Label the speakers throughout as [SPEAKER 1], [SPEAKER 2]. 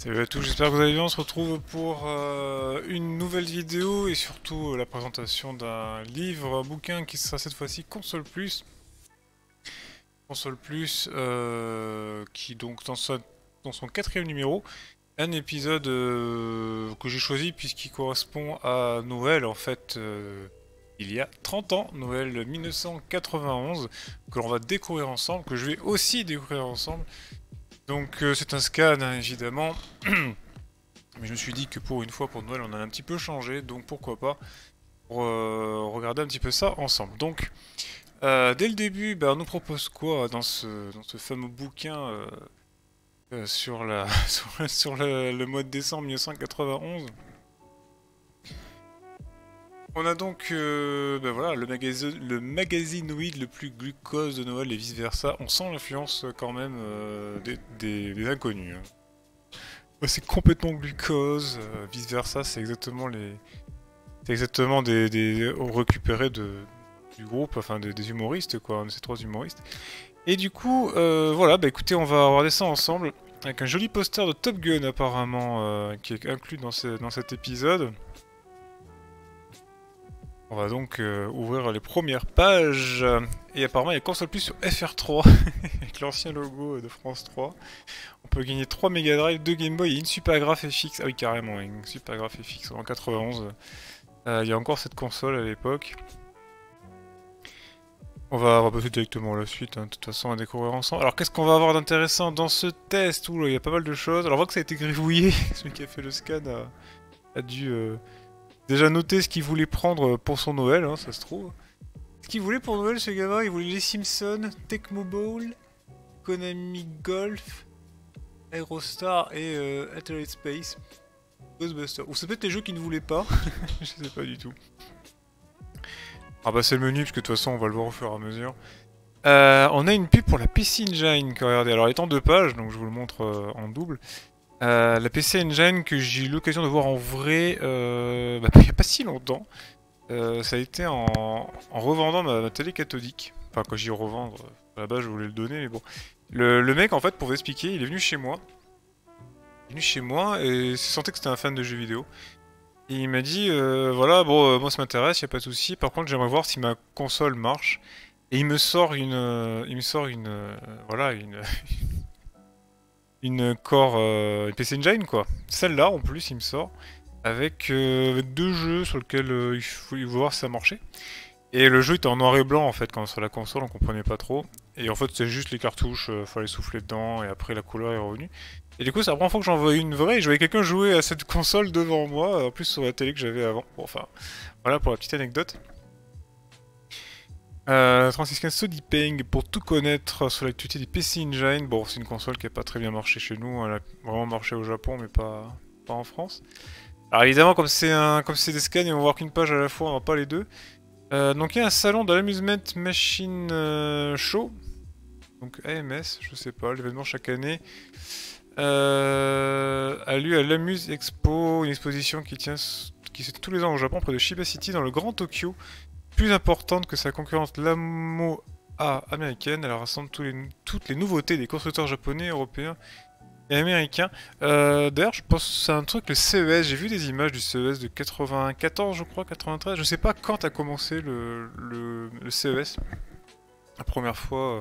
[SPEAKER 1] Salut à tous, j'espère que vous allez bien. On se retrouve pour une nouvelle vidéo et surtout la présentation d'un livre, un bouquin qui sera cette fois-ci Console Plus. Console Plus qui donc dans son quatrième numéro, un épisode que j'ai choisi puisqu'il correspond à Noël en fait. Il y a 30 ans, Noël 1991, que l'on va découvrir ensemble, que je vais aussi découvrir ensemble. Donc c'est un scan hein, évidemment. Mais je me suis dit que pour une fois, pour Noël, on a un petit peu changé, donc pourquoi pas pour regarder un petit peu ça ensemble. Donc, dès le début, bah, on nous propose quoi dans ce fameux bouquin sur la sur le mois de décembre 1991. On a donc bah, voilà, le magazinoïde le plus glucose de Noël et vice-versa. On sent l'influence quand même des inconnus. Hein. C'est complètement glucose, vice versa, c'est exactement des récupérés du groupe, enfin des humoristes quoi, de ces trois humoristes. Et du coup, voilà, bah écoutez, on va regarder ça ensemble avec un joli poster de Top Gun apparemment qui est inclus dans cet épisode. On va donc ouvrir les premières pages et apparemment il y a console plus sur FR3 avec l'ancien logo de France 3. On peut gagner 3 Mega Drive, 2 Game Boy et une Supergraph FX. Ah oui, carrément, une Supergraph FX en 91. Il y a encore cette console à l'époque. On va passer directement à la suite, hein, de toute façon, à découvrir ensemble. Alors, qu'est-ce qu'on va avoir d'intéressant dans ce test? Ouh, il y a pas mal de choses. Alors, on voit que ça a été gribouillé. Celui qui a fait le scan a dû déjà noter ce qu'il voulait prendre pour son Noël, hein, ça se trouve. Ce qu'il voulait pour Noël, ce gamin, il voulait les Simpsons, Tecmo Bowl, Konami Golf, Aerostar et Altered Space, Ghostbusters. Ou c'est peut-être les jeux qu'il ne voulait pas, je sais pas du tout. Ah bah c'est le menu, parce que de toute façon on va le voir au fur et à mesure. On a une pub pour la PC Engine, regardez, alors elle est en 2 pages, donc je vous le montre en double. La PC Engine que j'ai eu l'occasion de voir en vrai bah, il n'y a pas si longtemps. Ça a été en revendant ma télé cathodique. Enfin quand j'y revendre, à la base je voulais le donner, mais bon. Le mec en fait, pour vous expliquer, il est venu chez moi. Et il sentait que c'était un fan de jeux vidéo. Et il m'a dit, voilà, bon, moi ça m'intéresse, y a pas de souci. Par contre, j'aimerais voir si ma console marche. Et voilà, une Core, une PC Engine quoi. Celle-là, en plus, il me sort avec 2 jeux sur lesquels il faut voir si ça marchait. Et le jeu était en noir et blanc en fait, quand sur la console, on comprenait pas trop. Et en fait, c'est juste les cartouches, fallait souffler dedans, et après la couleur est revenue. Et du coup, c'est la première fois que j'en voyais une vraie, et je voyais quelqu'un jouer à cette console devant moi, en plus sur la télé que j'avais avant. Bon, enfin, voilà pour la petite anecdote. 3615 Sodipeng, pour tout connaître sur l'actualité des PC Engine. Bon, c'est une console qui n'a pas très bien marché chez nous, elle a vraiment marché au Japon, mais pas en France. Alors évidemment, comme c'est des scans, ils vont voir qu'une page à la fois, on va pas les deux. Donc il y a un salon de l'Amusement Machine Show, donc AMS, je sais pas, l'événement chaque année. A lieu à l'Amuse Expo, une exposition qui se tient tous les ans au Japon près de Shiba City dans le Grand Tokyo. Plus importante que sa concurrente l'AMOA américaine, elle rassemble toutes les nouveautés des constructeurs japonais, européens et américains. D'ailleurs, je pense que c'est un truc, le CES, j'ai vu des images du CES de 94, je crois, 93, je sais pas quand a commencé le CES. La première fois,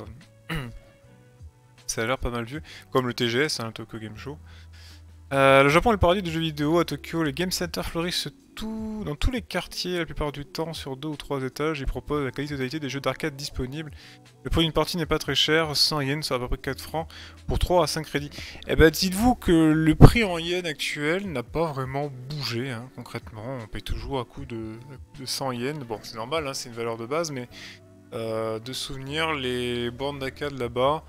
[SPEAKER 1] ça a l'air pas mal vieux, comme le TGS, hein, le Tokyo Game Show. Le Japon est le paradis des jeux vidéo. À Tokyo, les game centers fleurissent dans tous les quartiers, la plupart du temps sur 2 ou 3 étages. Ils proposent la quasi-totalité des jeux d'arcade disponibles. Le prix d'une partie n'est pas très cher, 100 yens, soit à peu près 4 francs, pour 3 à 5 crédits. Eh ben, dites-vous que le prix en yens actuel n'a pas vraiment bougé, hein, concrètement. On paye toujours à coût de 100 yens. Bon, c'est normal, hein, c'est une valeur de base, mais de souvenir, les bornes d'arcade là-bas,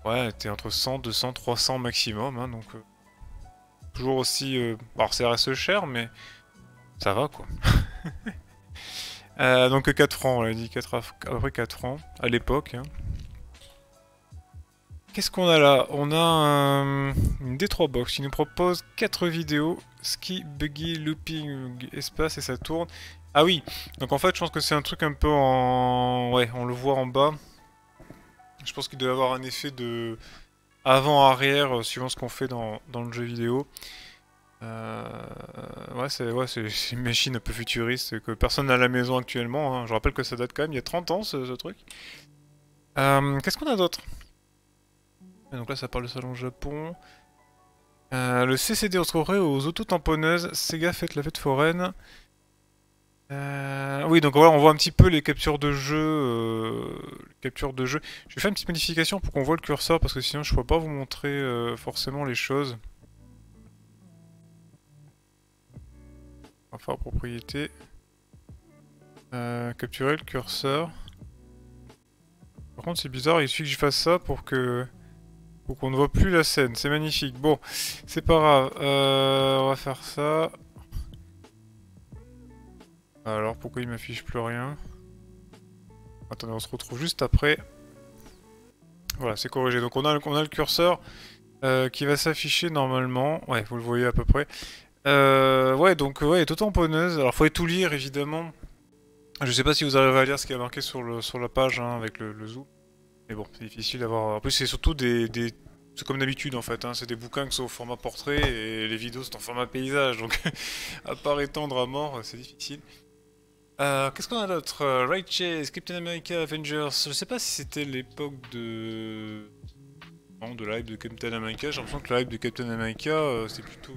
[SPEAKER 1] ouais, étaient entre 100, 200, 300 maximum, hein, donc... toujours aussi... Alors ça reste cher, mais ça va quoi. Donc 4 francs, on l'a dit, à peu près 4 francs à l'époque. Hein. Qu'est-ce qu'on a là? On a une D3 box qui nous propose 4 vidéos. Ski, buggy, looping, espace et ça tourne. Ah oui, donc en fait je pense que c'est un truc un peu en... Ouais, on le voit en bas. Je pense qu'il doit y avoir un effet de... avant-arrière, suivant ce qu'on fait dans le jeu vidéo. Ouais, c'est une machine un peu futuriste que personne n'a à la maison actuellement, hein. Je rappelle que ça date quand même il y a 30 ans ce truc. Qu'est-ce qu'on a d'autre? Donc là ça parle de salon Japon. Le CCD retrouverait aux autotamponneuses. Sega fête la fête foraine. Oui, donc voilà, on voit un petit peu les captures de jeu. Je vais faire une petite modification pour qu'on voit le curseur parce que sinon je ne pourrais pas vous montrer forcément les choses. On va faire propriété. Capturer le curseur. Par contre c'est bizarre, il suffit que je fasse ça pour qu'on ne voit plus la scène. C'est magnifique. Bon, c'est pas grave. On va faire ça. Alors pourquoi il m'affiche plus rien? Attendez, on se retrouve juste après. Voilà, c'est corrigé. Donc on a le curseur qui va s'afficher normalement. Ouais, vous le voyez à peu près. Ouais, donc ouais, auto-tamponneuse. Alors faut tout lire évidemment. Je sais pas si vous arrivez à lire ce qui est marqué sur la page hein, avec le zoom. Mais bon, c'est difficile d'avoir. En plus, c'est surtout c'est comme d'habitude en fait, hein. C'est des bouquins qui sont au format portrait et les vidéos sont en format paysage. Donc, à part étendre à mort, c'est difficile. Qu'est-ce qu'on a d'autre? Raid Chase, Captain America, Avengers. Je sais pas si c'était l'époque de. Non, de la hype de Captain America. J'ai l'impression que la hype de Captain America, c'est plutôt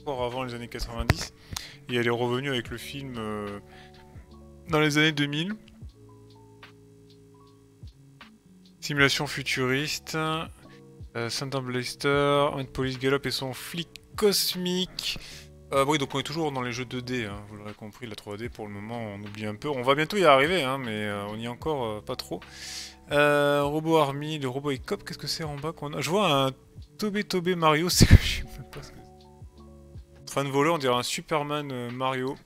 [SPEAKER 1] fort avant les années 90. Et elle est revenue avec le film dans les années 2000. Simulation futuriste. Thunder Blaster, Police Gallop et son flic cosmique. Oui, donc on est toujours dans les jeux 2D, hein, vous l'aurez compris, la 3D pour le moment on oublie un peu. On va bientôt y arriver, hein, mais on y est encore pas trop. Robot Army, le robot Ecop, qu'est-ce que c'est en bas qu'on a? Je vois un Tobé Mario, c'est que je sais même pas ce que c'est. Train de voler, on dirait un Superman Mario.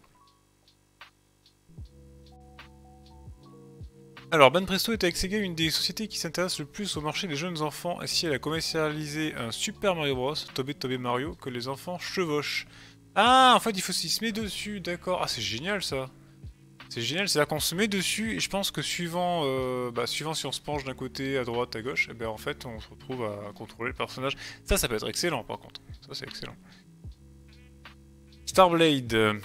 [SPEAKER 1] Alors, Banpresto est avec Sega une des sociétés qui s'intéresse le plus au marché des jeunes enfants, et si elle a commercialisé un Super Mario Bros, Tobé Mario, que les enfants chevauchent. Ah, en fait, il faut s'y se met dessus, d'accord. Ah, c'est génial ça. C'est génial, c'est-à-dire qu'on se met dessus, et je pense que suivant si on se penche d'un côté, à droite, à gauche, et ben en fait, on se retrouve à contrôler le personnage. Ça peut être excellent par contre. Ça, c'est excellent. Starblade.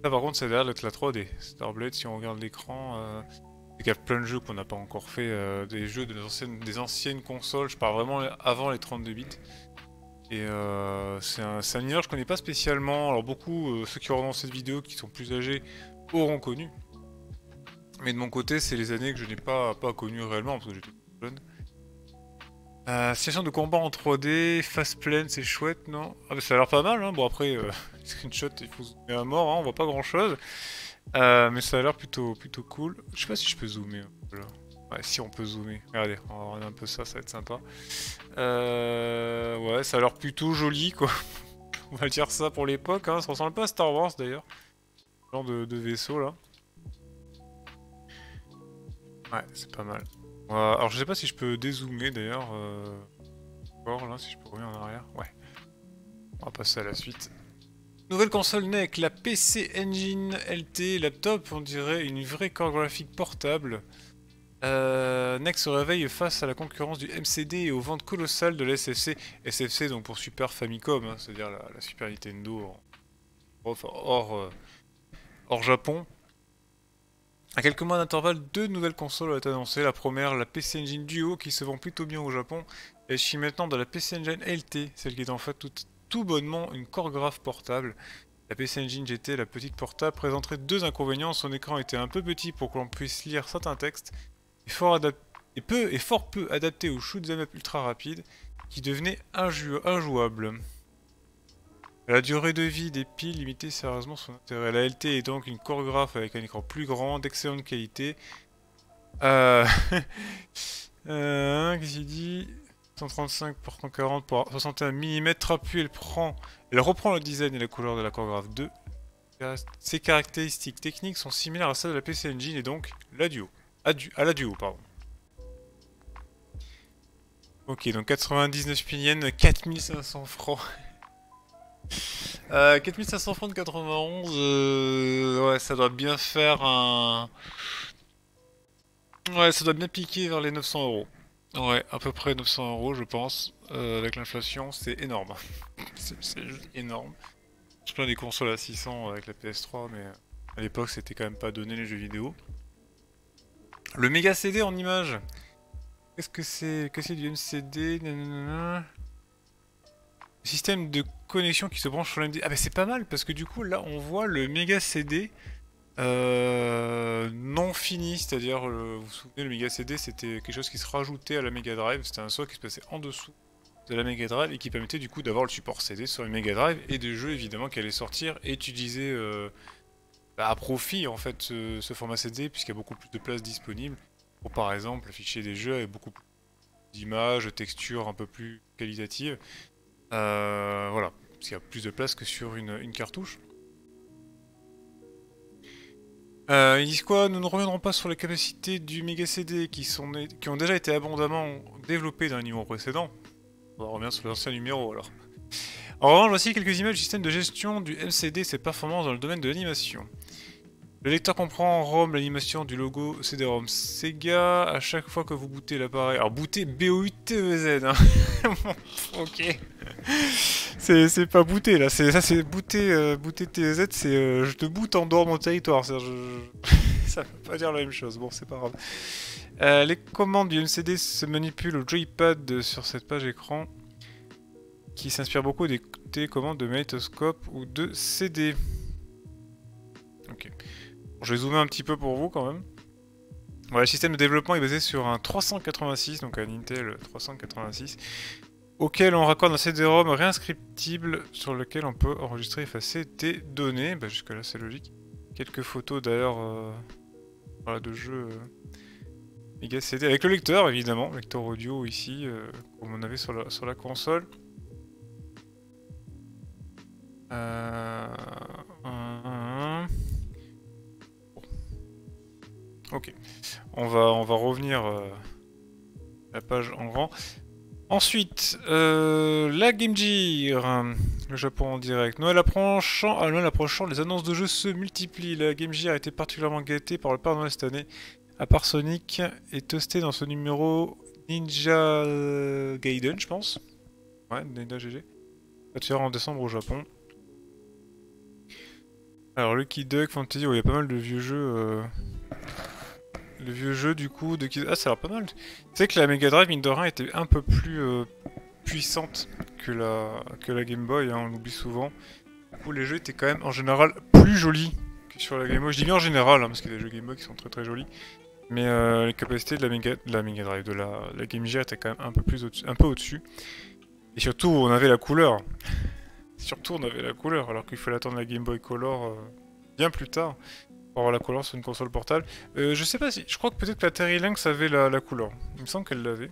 [SPEAKER 1] Ça, par contre, ça a l'air d'être la 3D. Starblade, si on regarde l'écran. Il y a plein de jeux qu'on n'a pas encore fait, des jeux des anciennes consoles, je parle vraiment avant les 32 bits. Et c'est un univers que je connais pas spécialement, alors beaucoup, ceux qui auront cette vidéo qui sont plus âgés auront connu. Mais de mon côté, c'est les années que je n'ai pas connu réellement, parce que j'étais jeune. Situation de combat en 3D, fast plane, c'est chouette, non? Ah bah ça a l'air pas mal, hein, bon après, screenshot, il faut zoomer à mort, hein, on voit pas grand chose. Mais ça a l'air plutôt cool. Je sais pas si je peux zoomer un peu là. Ouais, si on peut zoomer. Regardez, on va regarder un peu ça, ça va être sympa. Ouais, ça a l'air plutôt joli quoi. On va dire ça pour l'époque, hein. Ça ressemble pas à Star Wars d'ailleurs. Ce genre de vaisseau là. Ouais, c'est pas mal. Alors je sais pas si je peux dézoomer d'ailleurs. Encore là, si je peux revenir en arrière. Ouais. On va passer à la suite. Nouvelle console NEC, la PC Engine LT, laptop, on dirait une vraie carte graphique portable. NEC se réveille face à la concurrence du MCD et aux ventes colossales de la SFC. SFC donc pour Super Famicom, hein, c'est-à-dire la Super Nintendo hors Japon. À quelques mois d'intervalle, deux nouvelles consoles ont été annoncées. La première, la PC Engine Duo, qui se vend plutôt bien au Japon, et suit maintenant de la PC Engine LT, celle qui est en fait tout bonnement une core graph portable. La PC Engine GT, la petite portable, présenterait deux inconvénients. Son écran était un peu petit pour que l'on puisse lire certains textes, et fort peu adapté aux shoot'em up ultra rapides, qui devenaient injouables. La durée de vie des piles limitait sérieusement son intérêt. La LT est donc une core graph avec un écran plus grand, d'excellente qualité. Qu'est-ce qu'il dit? 135 par 140 pour 61 mm. Puis elle reprend le design et la couleur de la core graph 2. Ses caractéristiques techniques sont similaires à celles de la PC Engine et donc la Duo. À la Duo, pardon. Ok, donc 99 yens, 4500 francs. 4500 francs de 91, ouais, ça doit bien faire un... Ouais, ça doit bien piquer vers les 900 euros. Ouais, à peu près 900 € je pense. Avec l'inflation, c'est énorme. C'est juste énorme. Je prends des consoles à 600 avec la PS3, mais à l'époque c'était quand même pas donné les jeux vidéo. Le méga CD en image. Qu'est-ce que c'est? Que c'est du MCD? Nanana. Système de connexion qui se branche sur l'MD. Ah bah c'est pas mal parce que du coup là on voit le méga CD non fini, c'est-à-dire vous vous souvenez le méga CD c'était quelque chose qui se rajoutait à la Mega Drive, c'était un socle qui se passait en dessous de la Mega Drive et qui permettait du coup d'avoir le support CD sur une Mega Drive et des jeux évidemment qui allaient sortir et utiliser à profit en fait ce format CD puisqu'il y a beaucoup plus de place disponible pour par exemple afficher des jeux avec beaucoup plus d'images, textures un peu plus qualitatives. Voilà, parce qu'il y a plus de place que sur une cartouche. Ils disent quoi? Nous ne reviendrons pas sur les capacités du Mega CD qui ont déjà été abondamment développées dans les numéros précédents. On va revenir sur l'ancien numéro alors. En revanche, voici quelques images du système de gestion du MCD et ses performances dans le domaine de l'animation. Le lecteur comprend en ROM l'animation du logo CD-ROM Sega à chaque fois que vous bootez l'appareil. Alors bootez B-O-U-T-E-Z, hein. Ok. C'est pas booter là, ça c'est booter, booter TZ, c'est je te boot en dehors de mon territoire, ça veut pas dire la même chose, bon c'est pas grave. Les commandes du MCD se manipulent au joypad sur cette page écran, qui s'inspire beaucoup des commandes de magnétoscope ou de CD. Ok. Je vais zoomer un petit peu pour vous quand même. Voilà, le système de développement est basé sur un 386, donc un Intel 386. Auquel on raccorde un CD-ROM réinscriptible sur lequel on peut enregistrer et effacer des données. Bah jusque là c'est logique. Quelques photos d'ailleurs voilà, de jeux Mega CD avec le lecteur évidemment, lecteur audio ici comme on avait sur la console. Ok, on va revenir la page en grand. Ensuite, la Game Gear, le Japon en direct. Noël approchant, les annonces de jeux se multiplient. La Game Gear a été particulièrement gâtée par le Père Noël cette année. À part Sonic, et toasté dans ce numéro Ninja Gaiden, je pense. Ouais, Ninja GG. Ça te faire en décembre au Japon. Alors, Lucky Duck, Fantasy, il y a pas mal de vieux jeux. Le vieux jeu du coup de Ah ça a l'air pas mal. Tu sais que la Mega Drive mine de rien était un peu plus puissante que la Game Boy, hein, on l'oublie souvent. Du coup les jeux étaient quand même en général plus jolis que sur la Game Boy. Je dis bien en général hein, parce qu'il y a des jeux Game Boy qui sont très très jolis. Mais les capacités de la Mega Drive, de la Game Gear étaient quand même un peu plus un peu au-dessus. Et surtout on avait la couleur. Surtout on avait la couleur alors qu'il fallait attendre la Game Boy Color bien plus tard. Pour avoir la couleur sur une console portable. Je sais pas si... Je crois que peut-être que la Terry Lynx avait la couleur. Il me semble qu'elle l'avait.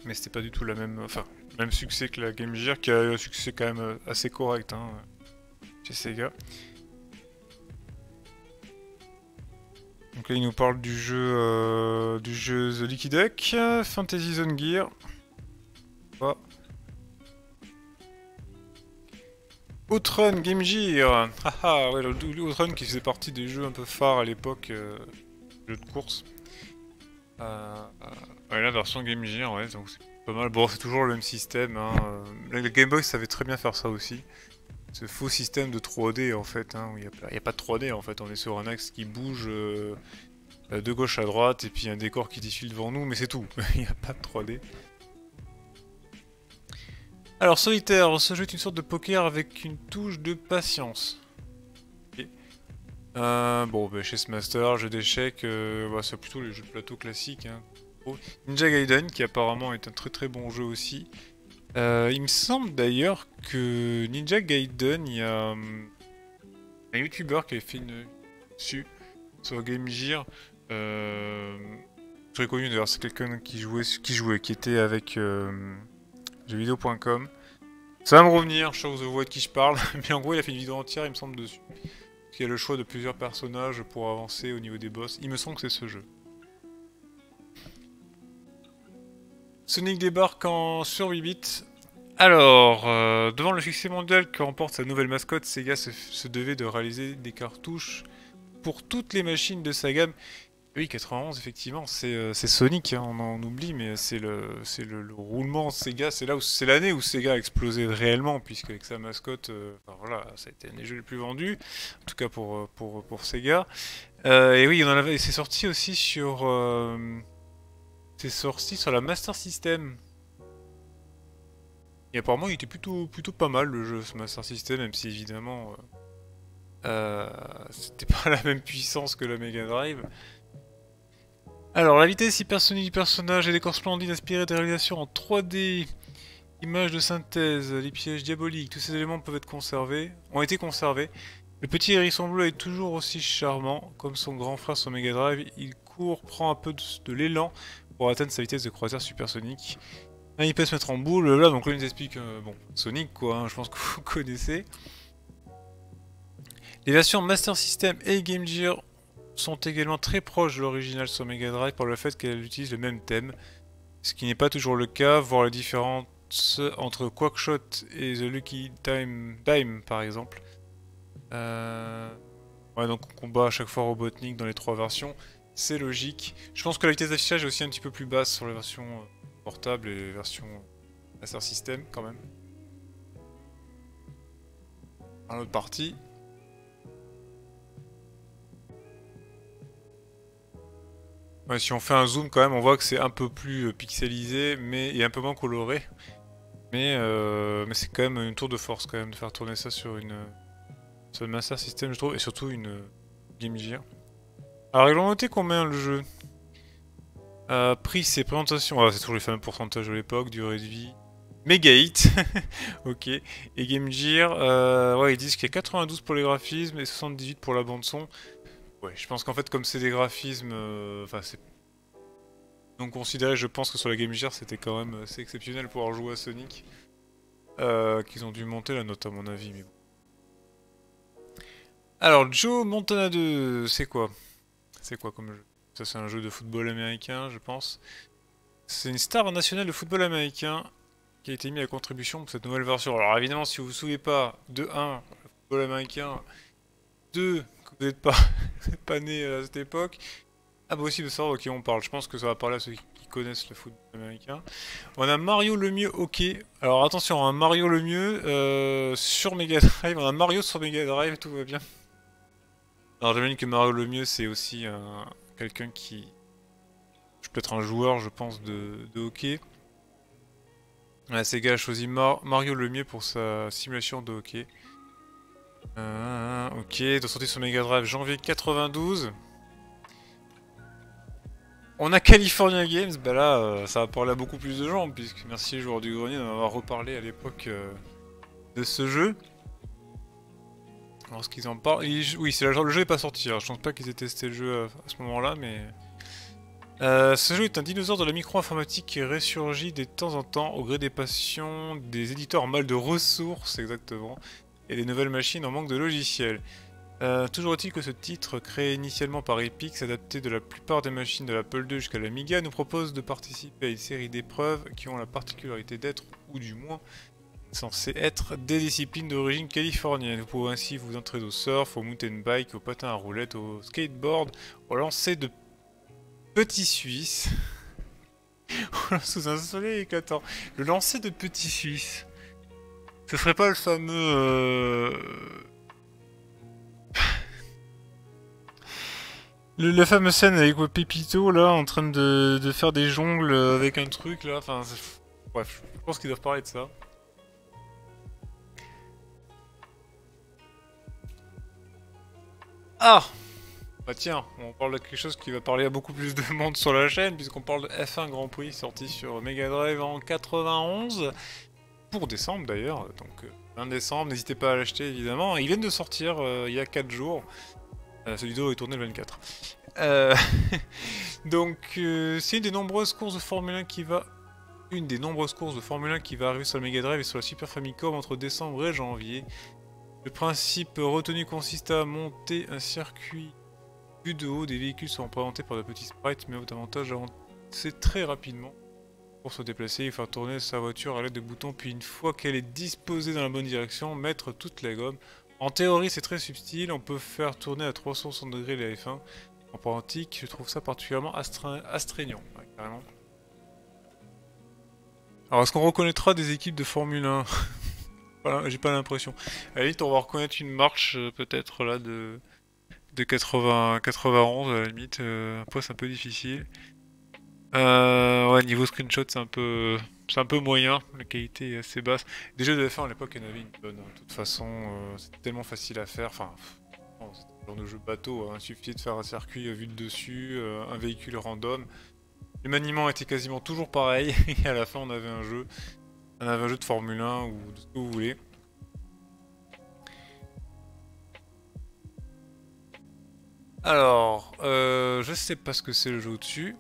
[SPEAKER 1] Mais c'était pas du tout la même... Enfin, même succès que la Game Gear, qui a eu un succès quand même assez correct, hein, chez Sega. Donc là, il nous parle du jeu The Liquid Duck, Fantasy Zone Gear. Ah. Outrun Game Gear. Haha, ouais, le Outrun qui faisait partie des jeux un peu phares à l'époque, jeux de course. Ouais, la version Game Gear, ouais, donc c'est pas mal. Bon, c'est toujours le même système, hein. Le Game Boy savait très bien faire ça aussi. Ce faux système de 3D en fait, hein, où il n'y a pas de 3D en fait, on est sur un axe qui bouge de gauche à droite et puis un décor qui défile devant nous, mais c'est tout, il n'y a pas de 3D. Alors, Solitaire, ce jeu est une sorte de poker avec une touche de patience. Okay. Bon, bah, chez Master, jeu d'échecs, bah, c'est plutôt les jeux de plateau classiques. Hein. Ninja Gaiden, qui apparemment est un très très bon jeu aussi. Il me semble d'ailleurs que Ninja Gaiden, il y a un YouTuber qui avait fait une dessus sur Game Gear. Très connu d'ailleurs, c'est quelqu'un qui était avec jeuxvideo.com. Ça va me revenir, je sais que vous voyez de qui je parle, mais en gros il a fait une vidéo entière il me semble dessus. Parce qu'il y a le choix de plusieurs personnages pour avancer au niveau des boss, il me semble que c'est ce jeu. Sonic débarque sur 8 bits. Alors, devant le succès mondial que remporte sa nouvelle mascotte, Sega se devait de réaliser des cartouches pour toutes les machines de sa gamme. Oui, 91, effectivement, c'est Sonic, hein, on oublie, mais le roulement Sega, c'est là où c'est l'année où Sega a explosé réellement, puisque avec sa mascotte, enfin, voilà, ça a été un des jeux les plus vendus, en tout cas pour Sega. Et oui, on en avait, c'est sorti aussi c'est sorti sur la Master System. Et apparemment, il était plutôt pas mal le jeu, ce Master System, même si évidemment, c'était pas la même puissance que la Mega Drive. Alors, la vitesse hypersonique du personnage et décors splendides inspirés des réalisations en 3D, images de synthèse, les pièges diaboliques, tous ces éléments peuvent être conservés, ont été conservés. Le petit hérisson bleu est toujours aussi charmant, comme son grand frère sur Mega Drive, il court, prend un peu de l'élan pour atteindre sa vitesse de croisière supersonique. Il peut se mettre en boule, là donc là il nous explique, bon, Sonic quoi, hein, je pense que vous connaissez. Les versions Master System et Game Gear sont également très proches de l'original sur Mega Drive par le fait qu'elles utilisent le même thème, ce qui n'est pas toujours le cas, voir la différence entre Quackshot et The Lucky Dime par exemple. Ouais, donc on combat à chaque fois Robotnik dans les trois versions, c'est logique. Je pense que la vitesse d'affichage est aussi un petit peu plus basse sur les versions portables et les versions Master System quand même. Un autre partie. Ouais, si on fait un zoom quand même, on voit que c'est un peu plus pixelisé mais, et un peu moins coloré. Mais c'est quand même une tour de force quand même de faire tourner ça sur une Master System je trouve, et surtout une Game Gear. Alors ils l'ont noté combien le jeu? Prix et présentation, c'est toujours les fameux pourcentages de l'époque, durée de vie. Mega hit, ok. Et Game Gear, ouais ils disent qu'il y a 92 pour les graphismes et 78 pour la bande son. Ouais, je pense qu'en fait comme c'est des graphismes, enfin c'est donc considéré, je pense que sur la Game Gear c'était quand même assez exceptionnel pour pouvoir jouer à Sonic. Qu'ils ont dû monter la note à mon avis, mais bon. Alors Joe Montana 2, c'est quoi? C'est quoi comme jeu? Ça c'est un jeu de football américain, je pense. C'est une star nationale de football américain qui a été mis à contribution pour cette nouvelle version. Alors évidemment, si vous vous souvenez pas, de 1, le football américain, 2, que vous n'êtes pas, pas né à cette époque, impossible de savoir de qui on parle. Je pense que ça va parler à ceux qui connaissent le football américain. On a Mario Lemieux hockey. Alors attention, hein, Mario Lemieux sur Mega Drive. On a Mario sur Mega Drive, tout va bien. Alors j'imagine que Mario Lemieux c'est aussi quelqu'un qui... peut-être un joueur, je pense, de hockey. Sega a choisi Mario Lemieux pour sa simulation de hockey. Ok, de sortie sur Mega Drive janvier 92. On a California Games, bah là ça va parler à beaucoup plus de gens, puisque merci les joueurs du grenier d'en avoir reparlé à l'époque de ce jeu. Alors ce qu'ils en parlent... Oui, le jeu est pas sorti, alors je pense pas qu'ils aient testé le jeu à ce moment-là, mais... ce jeu est un dinosaure de la micro-informatique qui ressurgit de temps en temps au gré des passions des éditeurs en mal de ressources, exactement, et des nouvelles machines en manque de logiciels. Toujours est-il que ce titre, créé initialement par Epic, s'adapté de la plupart des machines de l'Apple II jusqu'à l'Amiga, nous propose de participer à une série d'épreuves qui ont la particularité d'être, ou du moins, censées être des disciplines d'origine californienne. Vous pouvez ainsi vous entraîner au surf, au mountain bike, au patin à roulettes, au skateboard, au lancer de petits Suisses. Sous un soleil éclatant. Le lancer de petits Suisses. Ce serait pas le fameux... La fameuse scène avec Pépito là en train de faire des jongles avec un truc là, enfin bref, je pense qu'ils doivent parler de ça. Ah bah tiens, on parle de quelque chose qui va parler à beaucoup plus de monde sur la chaîne puisqu'on parle de F1 Grand Prix sorti sur Mega Drive en 91 pour décembre d'ailleurs, donc 20 décembre, n'hésitez pas à l'acheter évidemment. Ils viennent de sortir il y a 4 jours. Cette vidéo est tournée le 24. Donc c'est une des nombreuses courses de Formule 1 qui va arriver sur la Mega Drive et sur la Super Famicom entre décembre et janvier. Le principe retenu consiste à monter un circuit vu de haut. Des véhicules sont représentés par de petits sprites, mais davantage avancer très rapidement. Pour se déplacer, il faut faire tourner sa voiture à l'aide de boutons, puis une fois qu'elle est disposée dans la bonne direction, mettre toute la gomme. En théorie, c'est très subtil, on peut faire tourner à 360 degrés les F1. En pratique, je trouve ça particulièrement astreignant, ouais, carrément. Alors, est-ce qu'on reconnaîtra des équipes de Formule 1? Voilà, j'ai pas l'impression. À la limite, on va reconnaître une marche, peut-être, là, de 80, 91, à la limite. Après, c'est un peu difficile. Ouais, niveau screenshot, c'est un peu moyen. La qualité est assez basse. Déjà, de F1 à l'époque, il y en avait une bonne, hein. De toute façon, c'était tellement facile à faire. Enfin, bon, c'était le genre de jeu bateau, hein. Il suffisait de faire un circuit vu de dessus, un véhicule random. Les maniements étaient quasiment toujours pareils. Et à la fin, on avait un jeu. On avait un jeu de Formule 1 ou de ce que vous voulez. Alors, je sais pas ce que c'est le jeu au-dessus.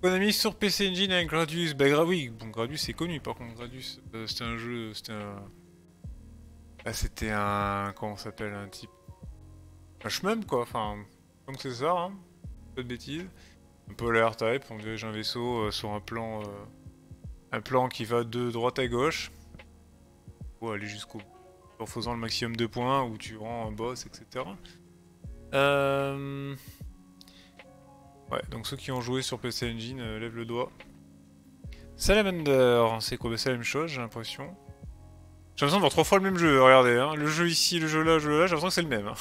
[SPEAKER 1] Konami sur PC Engine avec Gradius. Bah oui, bon Gradius c'est connu par contre. Gradius, c'était un jeu, c'était un... Ah, c'était un... Comment ça s'appelle, un type... Un shmup quoi, enfin... Donc c'est ça, hein. Pas de bêtises. Un peu la R-Type, on dirige un vaisseau sur un plan... un plan qui va de droite à gauche. Pour aller jusqu'au... En faisant le maximum de points, où tu rends un boss, etc. Ouais, donc ceux qui ont joué sur PC Engine, lèvent le doigt. Salamander, c'est quoi? C'est la même chose, j'ai l'impression. J'ai l'impression de voir 3 fois le même jeu, regardez, hein. Le jeu ici, le jeu là, j'ai l'impression que c'est le même. Hein.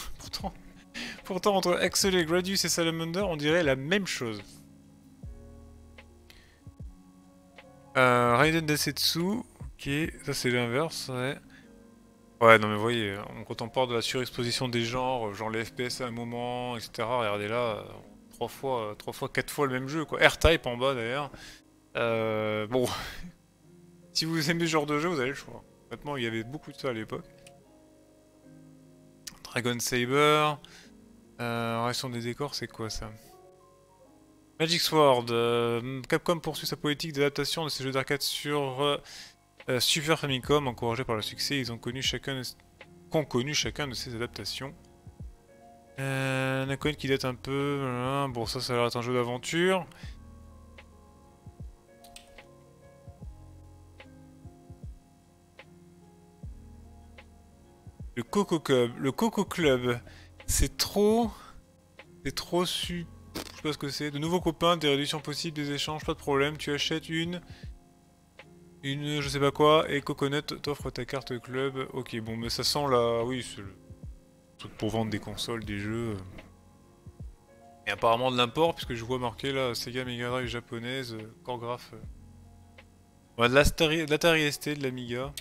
[SPEAKER 1] Pourtant, entre Axel et Gradius et Salamander, on dirait la même chose. Raiden Densetsu, ok, ça c'est l'inverse, ouais. Ouais, non mais vous voyez, quand on parle de la surexposition des genres, genre les FPS à un moment, etc. Regardez là, 3 fois, 4 fois le même jeu, quoi. R-Type en bas d'ailleurs. Bon, si vous aimez ce genre de jeu, vous avez le choix. Honnêtement, il y avait beaucoup de ça à l'époque. Dragon Saber. Réaction des décors, c'est quoi ça? Magic Sword. Capcom poursuit sa politique d'adaptation de ses jeux d'arcade sur Super Famicom. Encouragés par le succès, ils ont connu chacun de ces adaptations. Un coin qui date un peu. Bon, ça a l'air d'être un jeu d'aventure. Le Coco Club. Le Coco Club. C'est trop... C'est trop su... Je sais pas ce que c'est. De nouveaux copains, des réductions possibles, des échanges, pas de problème. Tu achètes une je sais pas quoi, et Coconut t'offre ta carte club. Ok, bon, mais ça sent là... Oui, c'est le truc pour vendre des consoles, des jeux. Et apparemment de l'import, puisque je vois marqué là, Sega Mega Drive japonaise, Coregraph. Ouais, de l'Atari ST, de l'Amiga.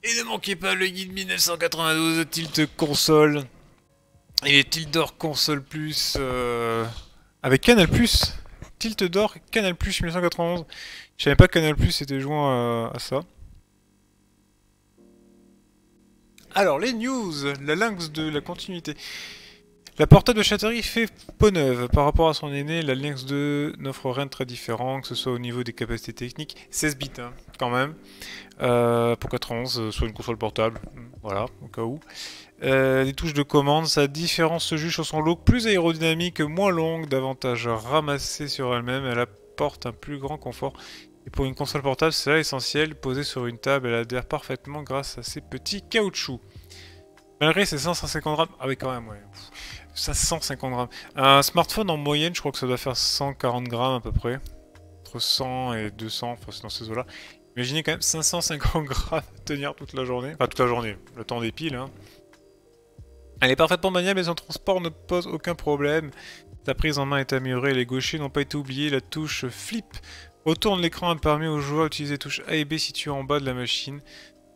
[SPEAKER 1] Et ne manquez pas le guide 1992 Tilt Console. Et les Tilt d'Or Console Plus avec Canal Plus. Tilt d'Or Canal Plus 1991. Je savais pas que Canal Plus était joint à ça. Alors les news, la Lynx de la continuité. La portable de Chattery fait peau neuve. Par rapport à son aîné, la Lynx 2 n'offre rien de très différent, que ce soit au niveau des capacités techniques. 16 bits, hein, quand même. Pour 91, sur une console portable. Voilà, au cas où. Les touches de commande, sa différence se juge sur son look plus aérodynamique, moins longue, davantage ramassée sur elle-même. Elle apporte un plus grand confort. Et pour une console portable, c'est là essentiel. Posée sur une table, elle adhère parfaitement grâce à ses petits caoutchoucs. Malgré ses 550 grammes... Ah oui, quand même, ouais. 550 grammes. Un smartphone en moyenne, je crois que ça doit faire 140 grammes à peu près. Entre 100 et 200, enfin c'est dans ces eaux-là. Imaginez quand même 550 grammes à tenir toute la journée. Enfin toute la journée, le temps des piles. Hein. Elle est parfaitement maniable et son transport ne pose aucun problème. Sa prise en main est améliorée, les gauchers n'ont pas été oubliés. La touche flip autour de l'écran a permis aux joueurs d'utiliser les touches A et B situées en bas de la machine.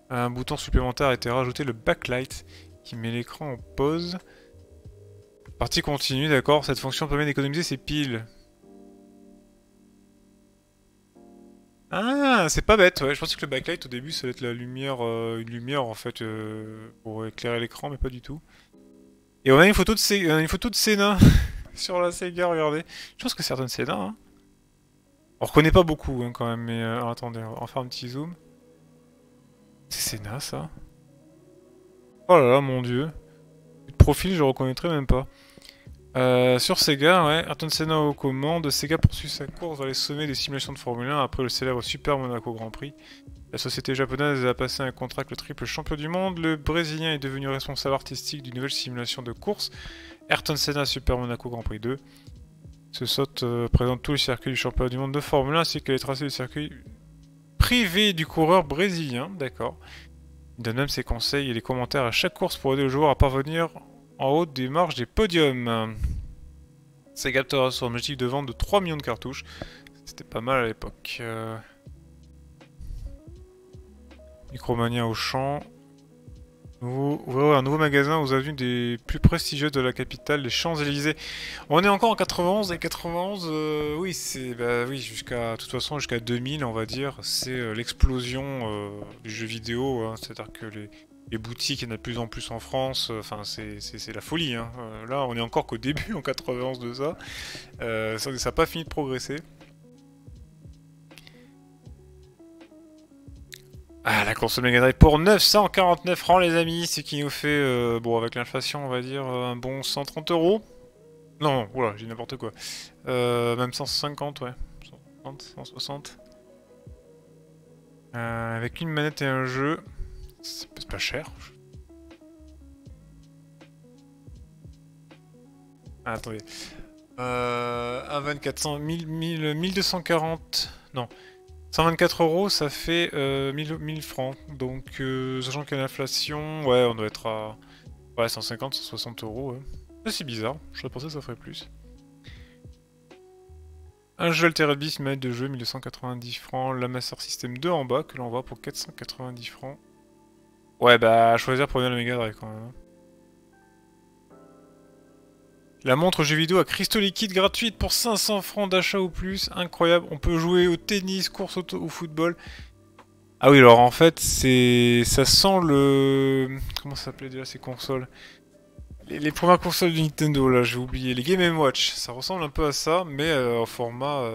[SPEAKER 1] Un bouton supplémentaire a été rajouté, le backlight, qui met l'écran en pause. Partie continue, d'accord. Cette fonction permet d'économiser ses piles. Ah, c'est pas bête, ouais. Je pensais que le backlight au début ça allait être la lumière, une lumière en fait pour éclairer l'écran, mais pas du tout. Et on a une photo de Senna sur la Sega, regardez. Je pense que c'est certaines Senna. Hein. On reconnaît pas beaucoup hein, quand même, mais alors, attendez, on va faire un petit zoom. C'est Senna ça. Oh là là, mon dieu. De profil, je reconnaîtrais même pas. Sur Sega, ouais, Ayrton Senna aux commandes, Sega poursuit sa course dans les sommets des simulations de Formule 1 après le célèbre Super Monaco Grand Prix. La société japonaise a passé un contrat avec le triple champion du monde. Le Brésilien est devenu responsable artistique d'une nouvelle simulation de course, Ayrton Senna Super Monaco Grand Prix 2. Ce saute présente tous les circuits du championnat du monde de Formule 1 ainsi que les tracés du circuit privé du coureur brésilien, d'accord. Il donne même ses conseils et les commentaires à chaque course pour aider le joueur à parvenir en haut des marges des podiums. Sega capteurs sur un objectif de vente de 3 millions de cartouches. C'était pas mal à l'époque. Micromania au champ. Ouvrir un nouveau magasin aux avenues des plus prestigieuses de la capitale, les Champs-Élysées. On est encore en 91 et 91, oui, c'est oui, jusqu'à de toute façon jusqu'à 2000, on va dire, c'est l'explosion du jeu vidéo, hein. C'est-à-dire que les boutiques, il y en a de plus en plus en France, enfin c'est la folie, hein. Là, on est encore qu'au début en 91 de ça. Ça n'a pas fini de progresser. Ah, la console Mega Drive pour 949 francs, les amis, ce qui nous fait, bon, avec l'inflation, on va dire, un bon 130 euros. Non, voilà, j'ai n'importe quoi. Même 150, ouais. 150, 160. Avec une manette et un jeu, c'est pas cher. Ah, attendez. 1 1240. Non. 124 euros, ça fait 1000 francs. Donc, sachant qu'il y a l'inflation, ouais, on doit être à ouais, 150, 160 euros. Ouais. C'est bizarre, j'aurais pensé que ça ferait plus. Un jeu Altered Beast, une manette de jeu, 1290 francs. La Master System 2 en bas, que l'on voit pour 490 francs. Ouais, bah, à choisir pour bien le Mega Drive quand même. La montre jeu vidéo à cristaux liquides gratuite pour 500 francs d'achat ou plus. Incroyable, on peut jouer au tennis, course auto ou football. Ah oui, alors en fait, ça sent le... Comment ça s'appelait déjà ces consoles? Les premières consoles de Nintendo, là, j'ai oublié. Les Game & Watch, ça ressemble un peu à ça, mais en format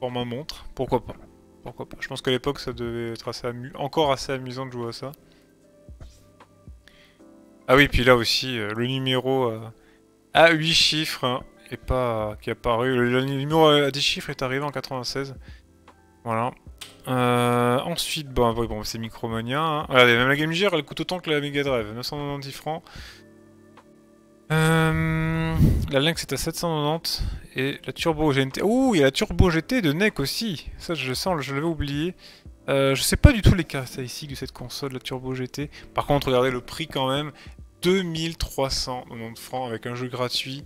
[SPEAKER 1] montre. Pourquoi pas? Pourquoi pas? Je pense qu'à l'époque, ça devait être encore assez amusant de jouer à ça. Ah oui, puis là aussi, le numéro à 8 chiffres, hein, et pas qui est apparu. Le numéro à 10 chiffres est arrivé en 96. Voilà. Ensuite, bon, c'est Micromania. Hein. Regardez, même la Game Gear, elle coûte autant que la Mega Drive, 990 francs. La Lynx est à 790 et la Turbo GT. Ouh, il y a la Turbo GT de NEC aussi. Ça, je le sens, je l'avais oublié. Je sais pas du tout les caractéristiques de cette console, la Turbo GT. Par contre, regardez le prix quand même. 2390 francs avec un jeu gratuit.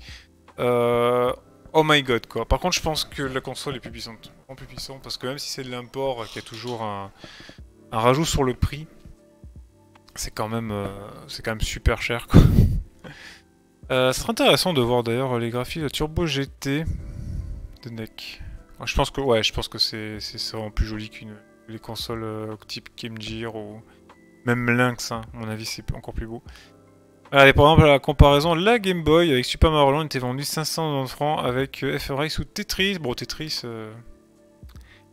[SPEAKER 1] Oh my god, quoi. Par contre, je pense que la console est plus puissante. Plus puissante, parce que même si c'est de l'import, qu'il y a toujours un rajout sur le prix, c'est quand même super cher, quoi. Ce serait intéressant de voir d'ailleurs les graphiques de Turbo GT de NEC. Je pense que c'est vraiment plus joli qu'une les consoles type Game Gear ou même Lynx, hein. À mon avis, c'est encore plus beau. Allez, par exemple, à la comparaison, la Game Boy avec Super Mario Land était vendue 590 francs avec F-Race ou Tetris. Bon, Tetris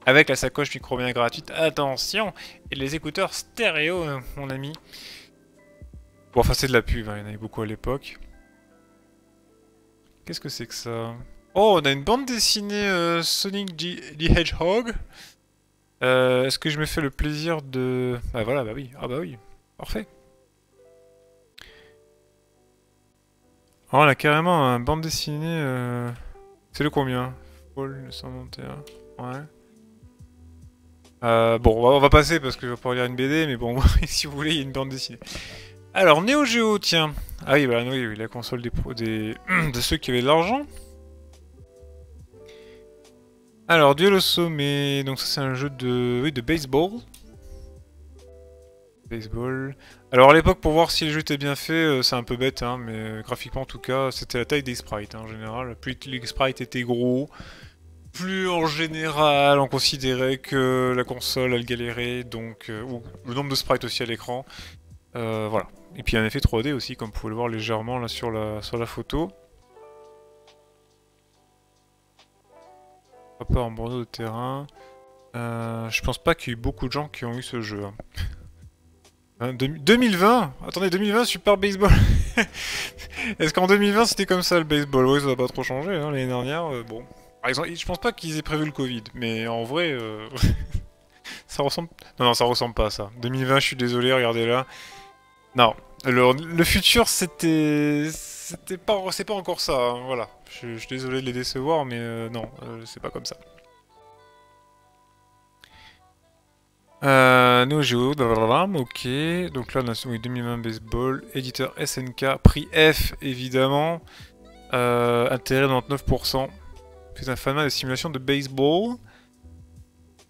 [SPEAKER 1] avec la sacoche Micromania gratuite. Attention! Et les écouteurs stéréo, mon ami. Bon, enfin, c'est de la pub, hein, il y en avait beaucoup à l'époque. Qu'est-ce que c'est que ça? Oh, on a une bande dessinée Sonic the Hedgehog. Est-ce que je me fais le plaisir de... Ah voilà, bah oui. Ah bah oui. Parfait. Oh, on a carrément un bande dessinée... C'est le combien? Paul 991. Ouais. Bon, on va passer parce que je vais pas lire une BD, mais bon, si vous voulez, il y a une bande dessinée. Alors, Neo Geo, tiens. Ah oui, bah oui, la console de ceux qui avaient de l'argent. Alors, Duel au sommet. Donc ça, c'est un jeu de baseball. Baseball. Alors à l'époque, pour voir si le jeu était bien fait, c'est un peu bête, hein, mais graphiquement en tout cas, c'était la taille des sprites, hein, en général. Plus les sprites étaient gros, plus en général on considérait que la console elle galérait, donc ou le nombre de sprites aussi à l'écran. Voilà. Et puis un effet 3D aussi, comme vous pouvez le voir légèrement là sur la photo. Pas en bordeaux de terrain. Je pense pas qu'il y ait eu beaucoup de gens qui ont eu ce jeu. Hein. 2020? Attendez, 2020 Super Baseball. Est-ce qu'en 2020 c'était comme ça le baseball? Oui, ça va pas trop changer, hein, l'année dernière. Bon. Par exemple, je pense pas qu'ils aient prévu le Covid, mais en vrai, ça ressemble. Non, non, ça ressemble pas à ça. 2020, je suis désolé, regardez là. Non. Le futur, c'était pas, c'est pas encore ça, hein, voilà. Je suis désolé de les décevoir, mais non, c'est pas comme ça. Neo Geo, blablabla, ok. Donc là, on a oui, 2020 baseball, éditeur SNK, prix F évidemment, intérêt 99%. C'est un format de simulation de baseball.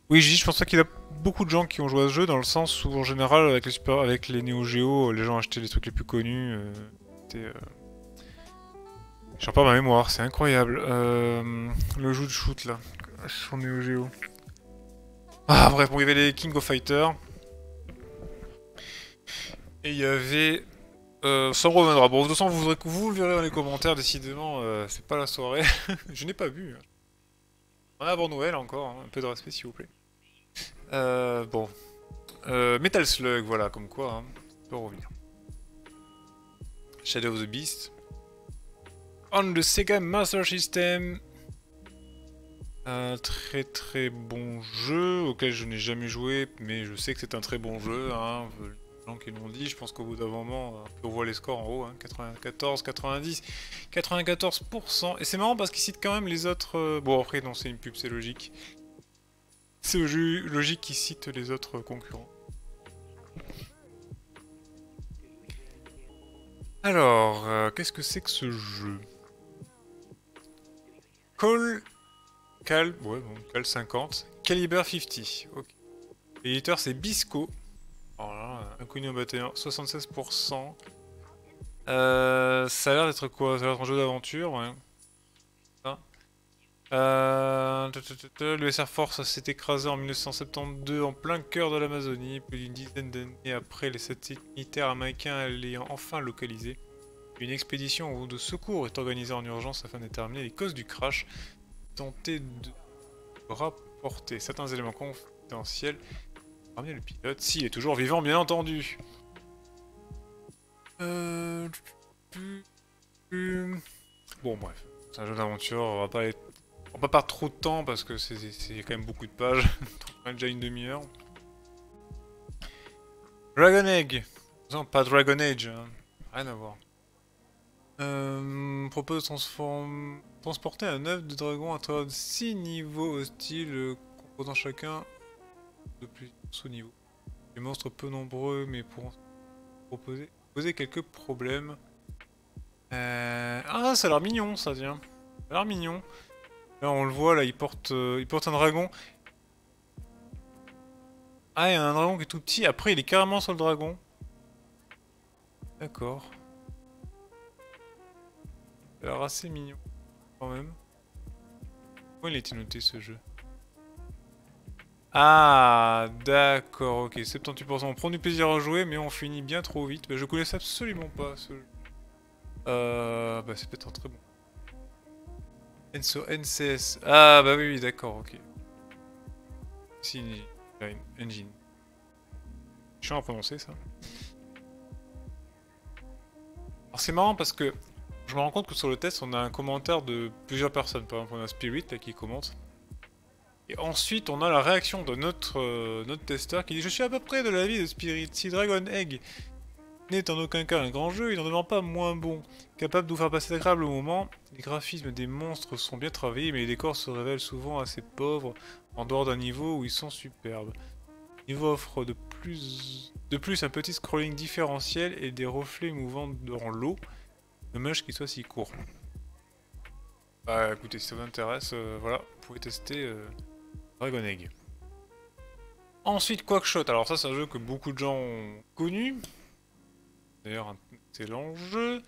[SPEAKER 1] Oui, je pense pas qu'il y a beaucoup de gens qui ont joué à ce jeu, dans le sens où en général, avec les Neo Geo, les gens achetaient les trucs les plus connus. J'en parle ma mémoire, c'est incroyable. Le jeu de shoot là, sur Neo Geo. Ah bref, bon, il y avait les King of Fighters. Et il y avait... ça reviendra. Bon, de toute façon, vous le verrez dans les commentaires, décidément, c'est pas la soirée. Je n'ai pas vu. On est avant Noël encore, hein. Un peu de respect s'il vous plaît. Bon. Metal Slug, voilà, comme quoi, hein. Ça peut revenir. Shadow of the Beast. On the Sega Master System. Un très très bon jeu auquel je n'ai jamais joué, mais je sais que c'est un très bon jeu, hein. Les gens qui l'ont dit, je pense qu'au bout d'un moment, on voit les scores en haut, hein, 94, 90, 94%. Et c'est marrant parce qu'ils citent quand même les autres... Bon après non, c'est une pub, c'est logique. C'est logique qu'ils citent les autres concurrents. Alors, qu'est-ce que c'est que ce jeu? Cal 50, Caliber 50, ok. L'éditeur c'est Bisco. Alors là, inconnu en bataillon, 76%. Ça a l'air d'être quoi? Ça a l'air d'être un jeu d'aventure, ouais. Le SR Force s'est écrasé en 1972 en plein cœur de l'Amazonie, plus d'une dizaine d'années après les satellites militaires américains l'ayant enfin localisé. Une expédition de secours est organisée en urgence afin de déterminer les causes du crash, tenter de rapporter certains éléments confidentiels, ramener le pilote, s'il est toujours vivant bien entendu. Bon bref, c'est un jeu d'aventure, on va pas perdre trop de temps parce que c'est quand même beaucoup de pages, donc on a déjà une demi-heure. Dragon Egg. Non, pas Dragon Age, hein. Rien à voir. Propose de transporter un œuf de dragon à travers 6 niveaux hostiles composant chacun de plusieurs sous-niveaux. Les monstres peu nombreux mais pourront poser quelques problèmes. Ah, ça a l'air mignon ça, tiens. Ça a l'air mignon. Là on le voit, là il porte un dragon. Ah, il y a un dragon qui est tout petit, après il est carrément sur le dragon. D'accord. Ça a l'air assez mignon, quand même. Pourquoi il a été noté ce jeu? Ah, d'accord, ok. 78%. On prend du plaisir à jouer, mais on finit bien trop vite. Bah, je connaissais absolument pas ce jeu. Bah c'est peut-être un très bon. Enso NCS. Ah, bah oui, d'accord, ok. Si, Engine. Je suis à prononcer ça. Alors c'est marrant parce que je me rends compte que sur le test, on a un commentaire de plusieurs personnes. Par exemple, on a Spirit là, qui commente. Et ensuite, on a la réaction de notre testeur qui dit: Je suis à peu près de l'avis de Spirit. Si Dragon Egg n'est en aucun cas un grand jeu, il n'en demeure pas moins bon. Capable de vous faire passer d'agréables moments, les graphismes des monstres sont bien travaillés, mais les décors se révèlent souvent assez pauvres en dehors d'un niveau où ils sont superbes. Le niveau offre de plus un petit scrolling différentiel et des reflets mouvants dans l'eau. Dommage qu'il soit si court. Bah écoutez, si ça vous intéresse, voilà, vous pouvez tester Dragon Egg. Ensuite, Quackshot. Alors ça, c'est un jeu que beaucoup de gens ont connu. D'ailleurs, un excellent jeu.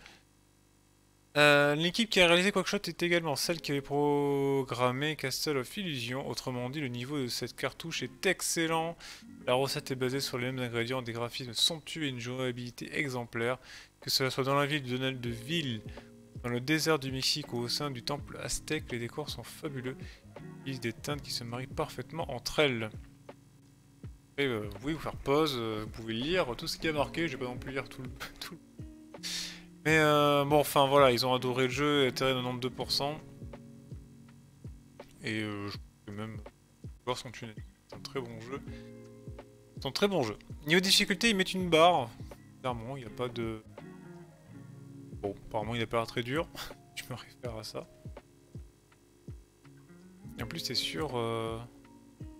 [SPEAKER 1] L'équipe qui a réalisé Quackshot est également celle qui avait programmé Castle of Illusion. Autrement dit, le niveau de cette cartouche est excellent. La recette est basée sur les mêmes ingrédients, des graphismes somptueux et une jouabilité exemplaire. Que cela soit dans la ville de Ville, dans le désert du Mexique ou au sein du temple aztèque, les décors sont fabuleux. Ils utilisent des teintes qui se marient parfaitement entre elles. Et, vous pouvez vous faire pause, vous pouvez lire tout ce qui a marqué, je vais pas non plus lire tout. Mais bon, enfin voilà, ils ont adoré le jeu, intérêt 92%. Et je pense que même les joueurs sont unanimes. C'est un très bon jeu. C'est un très bon jeu. Niveau difficulté, ils mettent une barre. Clairement, il n'y a pas de... Bon, apparemment il n'a pas l'air très dur. Je me réfère à ça. Et en plus c'est sur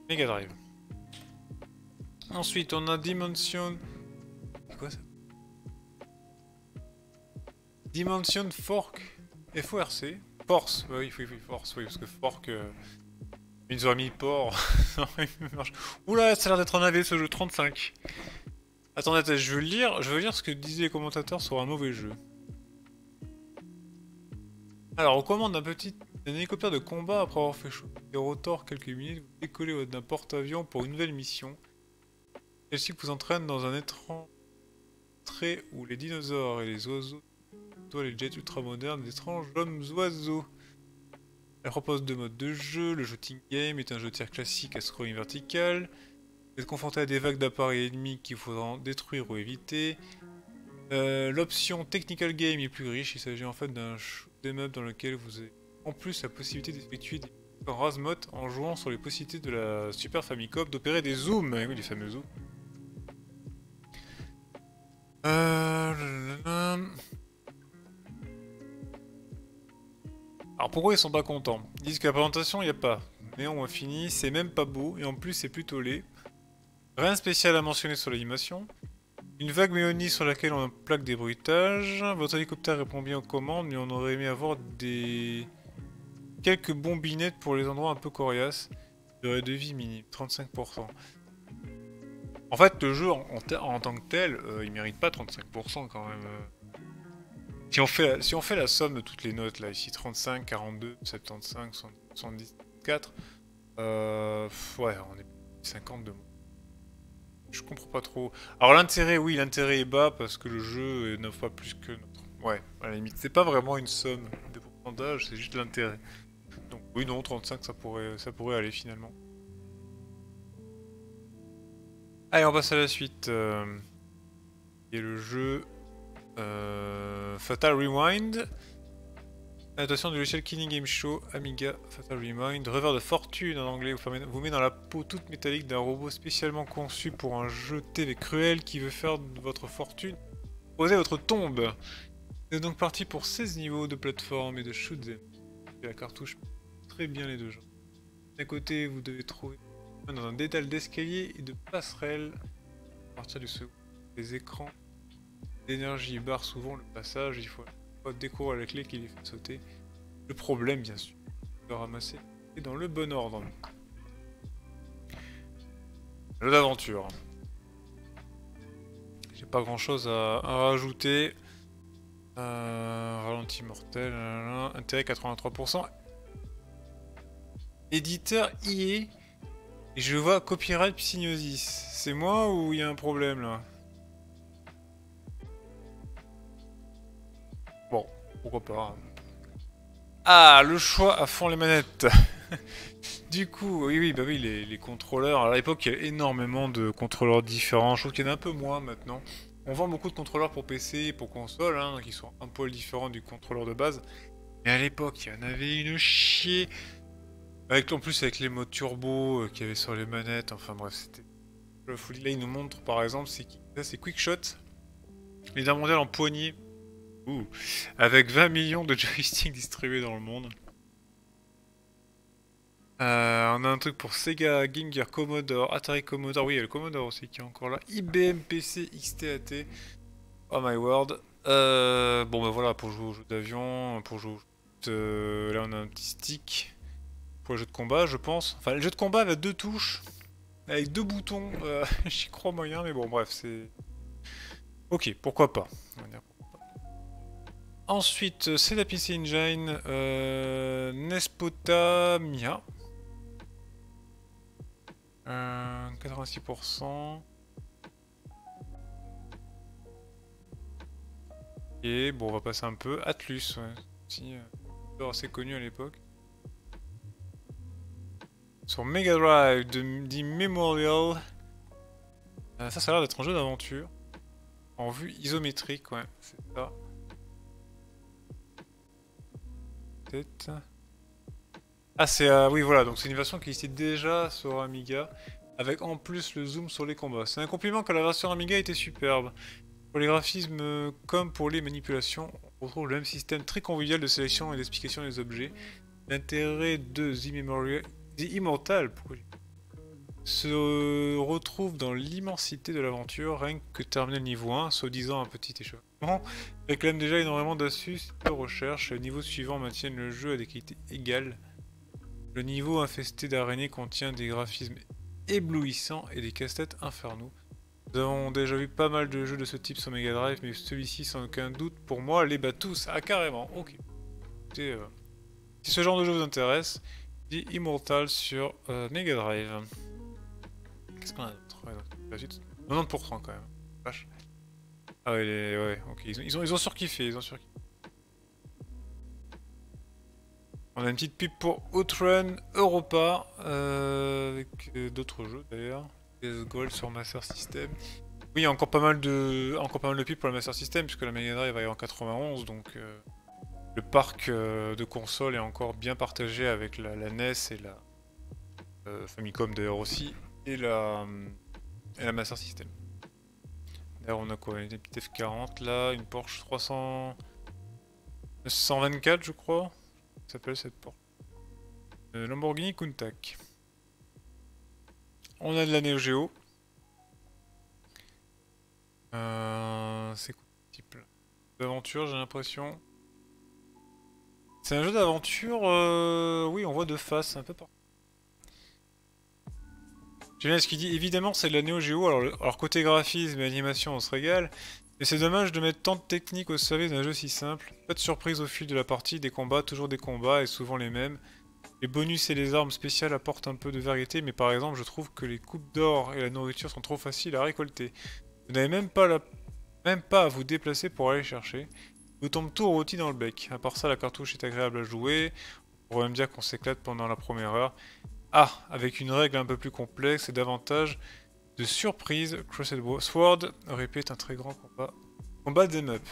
[SPEAKER 1] Mega Drive. Ensuite on a Dimension... C'est quoi ça? Dimension Fork. FORC. Force. Bah oui, Force, oui, parce que Fork... Ils auraient mis port. Oula, ça a l'air d'être un AV ce jeu, 35. Attendez, je veux lire ce que disaient les commentateurs sur un mauvais jeu. Alors, on commande un hélicoptère de combat après avoir fait chauffer des rotors quelques minutes, vous décollez d'un porte-avions pour une nouvelle mission. Celle-ci vous entraîne dans un étrange trait où les dinosaures et les oiseaux, toi les jets ultra-modernes, des étranges hommes-oiseaux. Elle propose deux modes de jeu. Le shooting game est un jeu de tir classique à scrolling vertical. Vous êtes confronté à des vagues d'appareils ennemis qu'il faudra détruire ou éviter. L'option Technical Game est plus riche. Il s'agit en fait d'un shoot'em up dans lequel vous avez en plus la possibilité d'effectuer des en Razmot en jouant sur les possibilités de la Super Famicom d'opérer des zooms. Oui, les fameux zooms. Alors pourquoi ils sont pas contents? Ils disent que la présentation, il n'y a pas. Néon a fini, c'est même pas beau, et en plus c'est plutôt laid. Rien de spécial à mentionner sur l'animation. Une vague méonie sur laquelle on plaque des bruitages. Votre hélicoptère répond bien aux commandes, mais on aurait aimé avoir des... quelques bombinettes pour les endroits un peu coriaces. Durée de vie minime, 35%. En fait, le jeu en tant que tel, il mérite pas 35% quand même. Si on fait la somme de toutes les notes, là, ici, 35, 42, 75, 74, ouais, on est 50 de moins. Je comprends pas trop. Alors l'intérêt, oui, l'intérêt est bas parce que le jeu n'offre pas plus que notre... Ouais, à la limite, c'est pas vraiment une somme de pourcentage, c'est juste l'intérêt. Donc oui, non, 35, ça pourrait aller finalement. Allez, on passe à la suite. Et le jeu... Fatal Rewind. Adaptation du logiciel Killing Game Show, Amiga, Fatal Rewind. Revers de fortune en anglais vous met dans la peau toute métallique d'un robot spécialement conçu pour un jeu TV cruel qui veut faire de votre fortune. Osez votre tombe. Vous êtes donc parti pour 16 niveaux de plateforme et de shoot'em. La cartouche très bien les deux genres. D'un côté, vous devez trouver dans un dédale d'escalier et de passerelles. À partir du second, les écrans d'énergie barrent souvent le passage. Il faut découvrir la clé qui les fait sauter. Le problème, bien sûr, de ramasser et dans le bon ordre. Jeu d'aventure. J'ai pas grand chose à rajouter. Ralenti mortel, intérêt 83%. Éditeur EA. Et je vois copyright Psygnosis. C'est moi ou il y a un problème là? Bon, pourquoi pas. Ah, le choix à fond les manettes. Du coup, oui, bah oui, les contrôleurs. À l'époque, il y avait énormément de contrôleurs différents. Je trouve qu'il y en a un peu moins maintenant. On vend beaucoup de contrôleurs pour PC et pour console, hein, qui sont un poil différents du contrôleur de base. Mais à l'époque, il y en avait une chier. En plus, avec les modes turbo qu'il y avait sur les manettes. Enfin bref, c'était... Le folie. Là, il nous montre, par exemple, c'est Quickshot. Leader mondial en poignée. Ouh. Avec 20 millions de joysticks distribués dans le monde. On a un truc pour Sega, Game Gear, Commodore, Atari Commodore, oui il y a le Commodore aussi qui est encore là, IBM PC, XTAT, oh my word. Bon bah voilà, pour jouer aux jeux d'avion, pour jouer là on a un petit stick, pour les jeux de combat je pense. Enfin les jeux de combat avec deux touches, avec deux boutons, j'y crois moyen mais bon bref c'est... Ok, pourquoi pas, on va dire pourquoi pas. Ensuite c'est la PC Engine, Nespota Mia. 86%. Et bon, on va passer un peu. Atlus, ouais. Si, assez connu à l'époque. Sur Mega Drive de Memorial. Ça a l'air d'être un jeu d'aventure. En vue isométrique, ouais, c'est ça. peut-être. Ah, c'est... oui, voilà, donc c'est une version qui existait déjà sur Amiga, avec en plus le zoom sur les combats. C'est un compliment car la version Amiga était superbe. Pour les graphismes comme pour les manipulations, on retrouve le même système très convivial de sélection et d'explication des objets. L'intérêt de The Immortal se retrouve dans l'immensité de l'aventure, rien que terminer le niveau 1, soi-disant un petit échauffement, réclame déjà énormément d'astuces et de recherche. Le niveau suivant maintient le jeu à des qualités égales. Le niveau infesté d'araignées contient des graphismes éblouissants et des casse-têtes infernaux. Nous avons déjà vu pas mal de jeux de ce type sur Mega Drive, mais celui-ci, sans aucun doute, pour moi, les bat tous. Ah, carrément, ok. Écoutez, si ce genre de jeu vous intéresse, dit Immortal sur Mega Drive. Qu'est-ce qu'on a d'autre? La suite 90% quand même. Vache. Ah ouais, ouais, ok. Ils ont surkiffé, ils ont surkiffé. On a une petite pub pour Outrun Europa, avec d'autres jeux d'ailleurs. Gold sur Master System. Oui, encore pas mal de pubs pour la Master System, puisque la Mega Drive arrive en 91, donc le parc de consoles est encore bien partagé avec la NES et la Famicom d'ailleurs aussi, et la Master System. D'ailleurs, on a quoi? Une petite F40 là, une Porsche 124, je crois. Ça s'appelle cette Porsche. Lamborghini Countach. On a de la Neo Geo. C'est quoi ce type là? D'aventure, j'ai l'impression. C'est un jeu d'aventure, oui, on voit de face, un peu partout. J'aime bien ce qu'il dit. Évidemment, c'est de la Neo Geo. Alors côté graphisme et animation, on se régale. Mais c'est dommage de mettre tant de technique au service d'un jeu si simple. Pas de surprise au fil de la partie, des combats, toujours des combats et souvent les mêmes. Les bonus et les armes spéciales apportent un peu de variété, mais par exemple, je trouve que les coupes d'or et la nourriture sont trop faciles à récolter. Vous n'avez même pas à vous déplacer pour aller chercher. Vous tombe tout rôti dans le bec. À part ça, la cartouche est agréable à jouer. On pourrait même dire qu'on s'éclate pendant la première heure. Ah, avec une règle un peu plus complexe et davantage de surprise, Crossed Sword répète un très grand combat. Combat them up.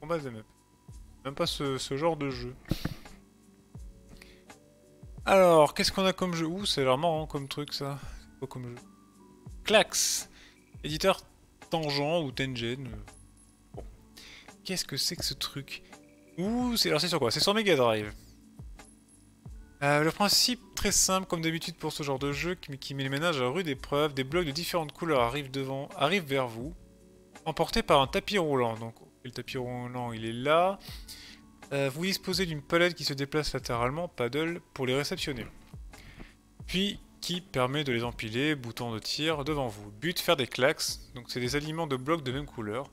[SPEAKER 1] Combat them up. Même pas ce genre de jeu. Alors, qu'est-ce qu'on a comme jeu? Ouh, c'est l'air marrant comme truc ça. C'est quoi comme jeu? Klax, éditeur Tangent ou Tengen. Bon. Qu'est-ce que c'est que ce truc? Ouh, alors c'est sur quoi? C'est sur Mega Drive. Le principe très simple comme d'habitude pour ce genre de jeu qui met les ménages à rude épreuve, des blocs de différentes couleurs arrivent vers vous, emportés par un tapis roulant. Donc le tapis roulant il est là. Vous disposez d'une palette qui se déplace latéralement, paddle, pour les réceptionner. Puis qui permet de les empiler, bouton de tir, devant vous. But, faire des claques, donc c'est des aliments de blocs de même couleur.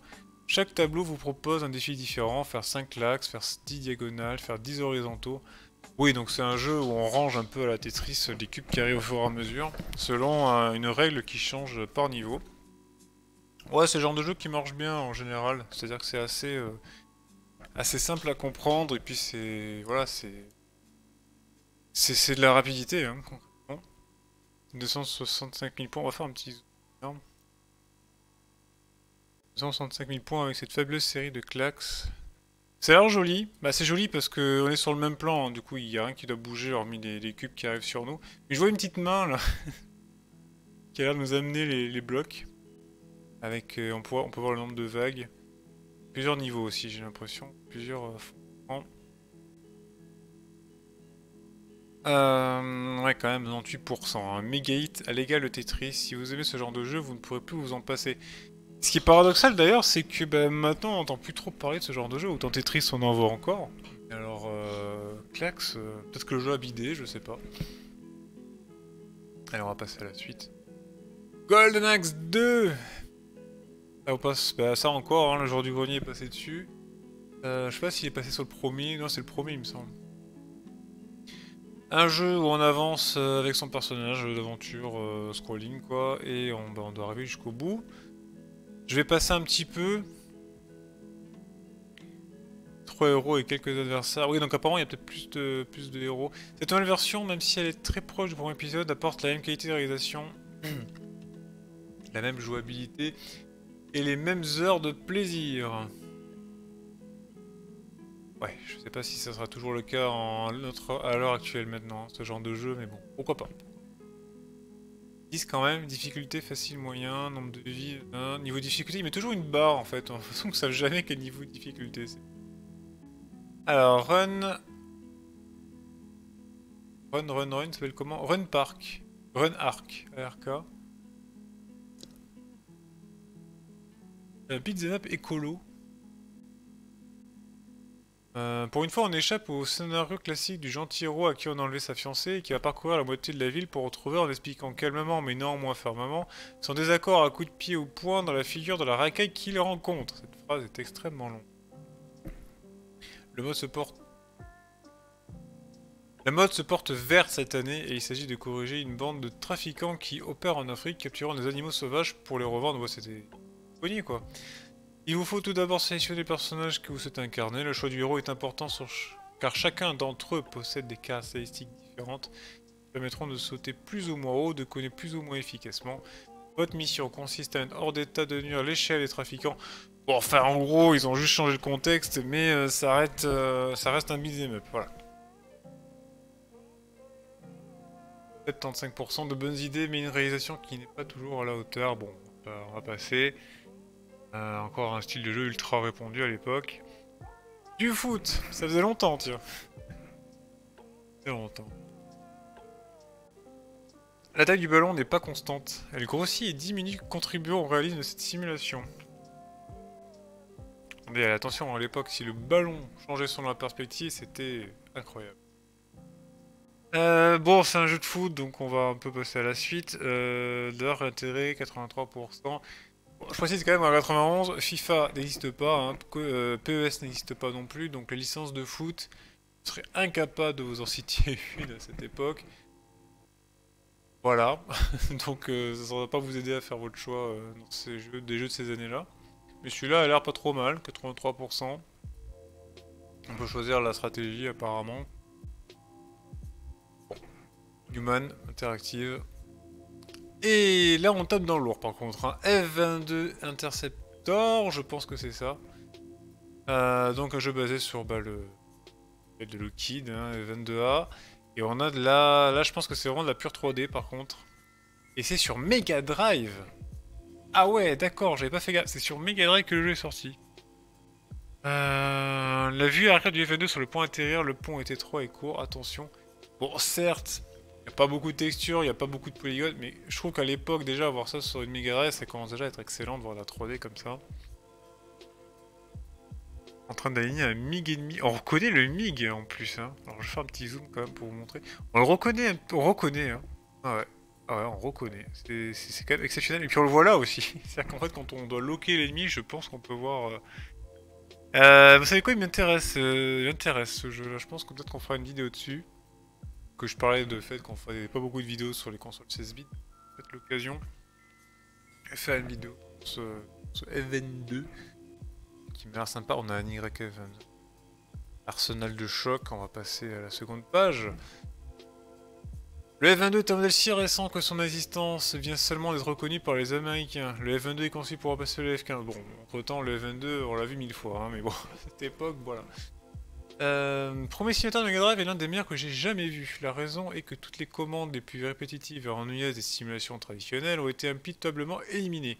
[SPEAKER 1] Chaque tableau vous propose un défi différent, faire 5 claques, faire 10 diagonales, faire 10 horizontaux. Oui, donc c'est un jeu où on range un peu à la Tetris les cubes qui arrivent au fur et à mesure, selon une règle qui change par niveau. Ouais, c'est le genre de jeu qui marche bien en général, c'est-à-dire que c'est assez simple à comprendre, et puis c'est... Voilà, c'est de la rapidité, hein, concrètement. 265 000 points, on va faire un petit zoom. 265 000 points avec cette fabuleuse série de claques. Ça a l'air joli. Bah c'est joli parce qu'on est sur le même plan, hein. Du coup il n'y a rien qui doit bouger hormis les cubes qui arrivent sur nous. Mais je vois une petite main là qui a l'air de nous amener les blocs. Avec on peut voir le nombre de vagues. Plusieurs niveaux aussi j'ai l'impression. Plusieurs fronts. Ouais quand même 98%. Hein. Méga hit à l'égal le Tetris. Si vous aimez ce genre de jeu, vous ne pourrez plus vous en passer. Ce qui est paradoxal d'ailleurs, c'est que maintenant on n'entend plus trop parler de ce genre de jeu. Autant Tetris on en voit encore. Alors, Klax, peut-être que le jeu a bidé, je sais pas. Allez, on va passer à la suite. Golden Axe 2. Là, on passe ça encore, hein, le joueur du grenier est passé dessus. Je sais pas s'il est passé sur le premier. Non, c'est le premier, il me semble. Un jeu où on avance avec son personnage d'aventure, scrolling quoi, et on doit arriver jusqu'au bout. Je vais passer un petit peu. 3 héros et quelques adversaires. Oui, donc apparemment il y a peut-être plus de héros. Cette nouvelle version, même si elle est très proche du premier épisode, apporte la même qualité de réalisation, la même jouabilité et les mêmes heures de plaisir. Ouais, je sais pas si ça sera toujours le cas à l'heure actuelle maintenant, ce genre de jeu, mais bon, pourquoi pas. 10 quand même, difficulté facile, moyen, nombre de vies, niveau de difficulté, il met toujours une barre en fait, de toute façon, on ne sait jamais quel niveau de difficulté c'est. Alors, run, ça s'appelle comment? Run Park. Run Arc, ARK. Beat'em up écolo. Pour une fois, on échappe au scénario classique du gentil héros à qui on a enlevé sa fiancée et qui va parcourir la moitié de la ville pour retrouver en expliquant calmement mais néanmoins fermement son désaccord à coups de pied ou poing dans la figure de la racaille qu'il rencontre. Cette phrase est extrêmement longue. Le mode se porte... La mode se porte verte cette année et il s'agit de corriger une bande de trafiquants qui opèrent en Afrique capturant des animaux sauvages pour les revendre. Ouais, c'était connu quoi. Il vous faut tout d'abord sélectionner les personnages que vous souhaitez incarner. Le choix du héros est important car chacun d'entre eux possède des caractéristiques différentes qui permettront de sauter plus ou moins haut, de connaître plus ou moins efficacement. Votre mission consiste à être hors d'état de nuire l'échelle des trafiquants. Bon, enfin, en gros, ils ont juste changé le contexte, mais ça reste un beat'em up, voilà. 75% de bonnes idées, mais une réalisation qui n'est pas toujours à la hauteur. Bon, on va passer. Encore un style de jeu ultra répandu à l'époque. Du foot, ça faisait longtemps, tiens. Ça faisait longtemps. La taille du ballon n'est pas constante. Elle grossit et diminue, contribuant au réalisme de cette simulation. Mais attention, à l'époque, si le ballon changeait selon la perspective, c'était incroyable. Bon, c'est un jeu de foot, donc on va un peu passer à la suite. D'heure intérêt, 83%. Je précise quand même, en 91, FIFA n'existe pas, hein, PES n'existe pas non plus, donc les licences de foot, je serais incapable de vous en citer une à cette époque. Voilà, donc ça ne va pas vous aider à faire votre choix dans des jeux de ces années-là. Mais celui-là a l'air pas trop mal, 83%. On peut choisir la stratégie apparemment. Bon. Human, interactive. Et là on tape dans le lourd par contre, hein. F22 Interceptor, je pense que c'est ça. Donc un jeu basé sur le de Lockheed, hein, F22A. Et on a de la... Là je pense que c'est vraiment de la pure 3D par contre. Et c'est sur Mega Drive. Ah ouais, d'accord, j'avais pas fait gaffe, c'est sur Mega Drive que le jeu est sorti. La vue arrière du F22 sur le pont intérieur, le pont est étroit et court, attention. Bon, certes, il n'y a pas beaucoup de textures, il n'y a pas beaucoup de polygones, mais je trouve qu'à l'époque, déjà, voir ça sur une Mega Drive, ça commence déjà à être excellent de voir la 3D comme ça. En train d'aligner un MiG ennemi. On reconnaît le MiG en plus, hein. Alors je vais faire un petit zoom quand même pour vous montrer. On le reconnaît, on reconnaît, hein. Ah ouais. Ah ouais, on reconnaît. C'est quand même exceptionnel. Et puis on le voit là aussi. C'est-à-dire qu'en fait, quand on doit loquer l'ennemi, je pense qu'on peut voir... vous savez quoi, il m'intéresse ce jeu-là. Je pense que peut-être qu'on fera une vidéo dessus. Que je parlais de fait qu'on ferait pas beaucoup de vidéos sur les consoles 16 bits. Peut-être l'occasion. Je vais faire une vidéo sur ce FN2 qui m'a l'air sympa. On a un YF. Arsenal de choc. On va passer à la seconde page. Le F-22 est un modèle si récent que son existence vient seulement d'être reconnue par les Américains. Le F-22 est conçu pour remplacer le F-15. Bon, entre temps, le F-22, on l'a vu 1000 fois, hein, mais bon, à cette époque, voilà. Premier simulateur de Mega Drive est l'un des meilleurs que j'ai jamais vu. La raison est que toutes les commandes les plus répétitives et ennuyeuses des simulations traditionnelles ont été impitoyablement éliminées.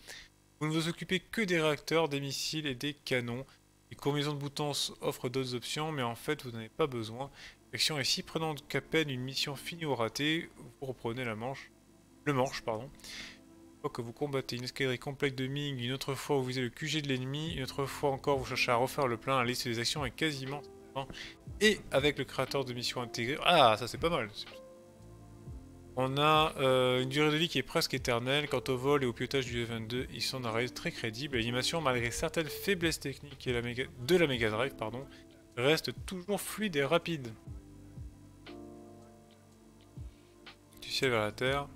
[SPEAKER 1] Vous ne vous occupez que des réacteurs, des missiles et des canons. Les combinaisons de boutons offrent d'autres options, mais en fait, vous n'en avez pas besoin. L'action est si prenante qu'à peine une mission finie ou ratée, vous reprenez le manche, pardon. Une fois que vous combattez une escadrille complète de MiG, une autre fois vous visez le QG de l'ennemi, une autre fois encore vous cherchez à refaire le plein, la liste des actions est quasiment... Et avec le créateur de mission intégré... Ah, ça c'est pas mal. On a une durée de vie qui est presque éternelle. Quant au vol et au pilotage du F-22, ils sont d'un réalisme très crédible. L'animation, malgré certaines faiblesses techniques de la Mega Drive, reste toujours fluide et rapide. Du ciel vers la terre.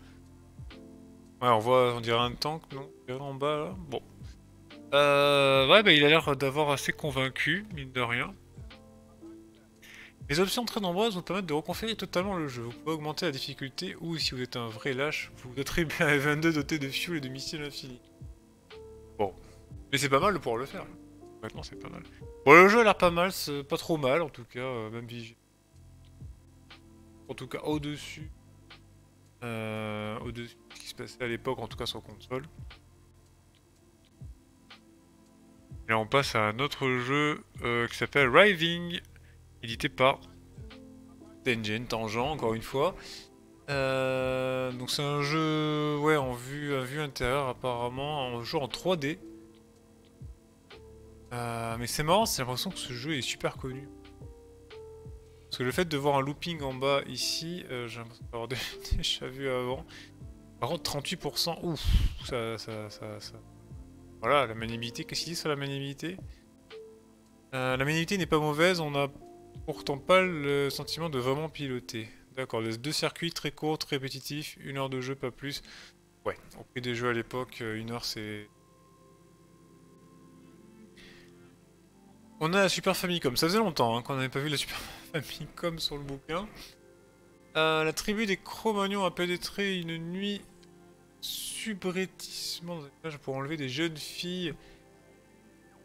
[SPEAKER 1] Ouais, on dirait un tank, non? En bas, là. Bon. Ouais, bah, il a l'air d'avoir assez convaincu, mine de rien. Les options très nombreuses vous permettent de reconfigurer totalement le jeu. Vous pouvez augmenter la difficulté ou, si vous êtes un vrai lâche, vous attribuez un F-22 doté de fuel et de missiles infinis. Bon. Mais c'est pas mal de pouvoir le faire. Maintenant, c'est pas mal. Bon, le jeu a l'air pas mal, c'est pas trop mal en tout cas, même visuel. En tout cas, au-dessus. Au-dessus de ce qui se passait à l'époque, en tout cas sur console. Et là, on passe à un autre jeu qui s'appelle Riving, édité par Tengen, Tangent, encore une fois. Donc c'est un jeu ouais, en vue intérieure apparemment, un jeu en 3D. Mais c'est marrant, c'est l'impression que ce jeu est super connu. Parce que le fait de voir un looping en bas ici, j'ai l'impression d'avoir déjà vu avant. Par contre 38%, ouf, ça. Voilà, la maniabilité, qu'est-ce qu'il dit sur la maniabilité? La maniabilité n'est pas mauvaise, on a pourtant pas le sentiment de vraiment piloter. D'accord, deux circuits très courts, très répétitifs, 1 heure de jeu, pas plus. Ouais, au prix des jeux à l'époque, 1 heure c'est... On a la Super Famicom, ça faisait longtemps hein, qu'on n'avait pas vu la Super Famicom sur le bouquin. La tribu des Cro-Magnons a pénétré une nuit subrétissement dans un village pour enlever des jeunes filles.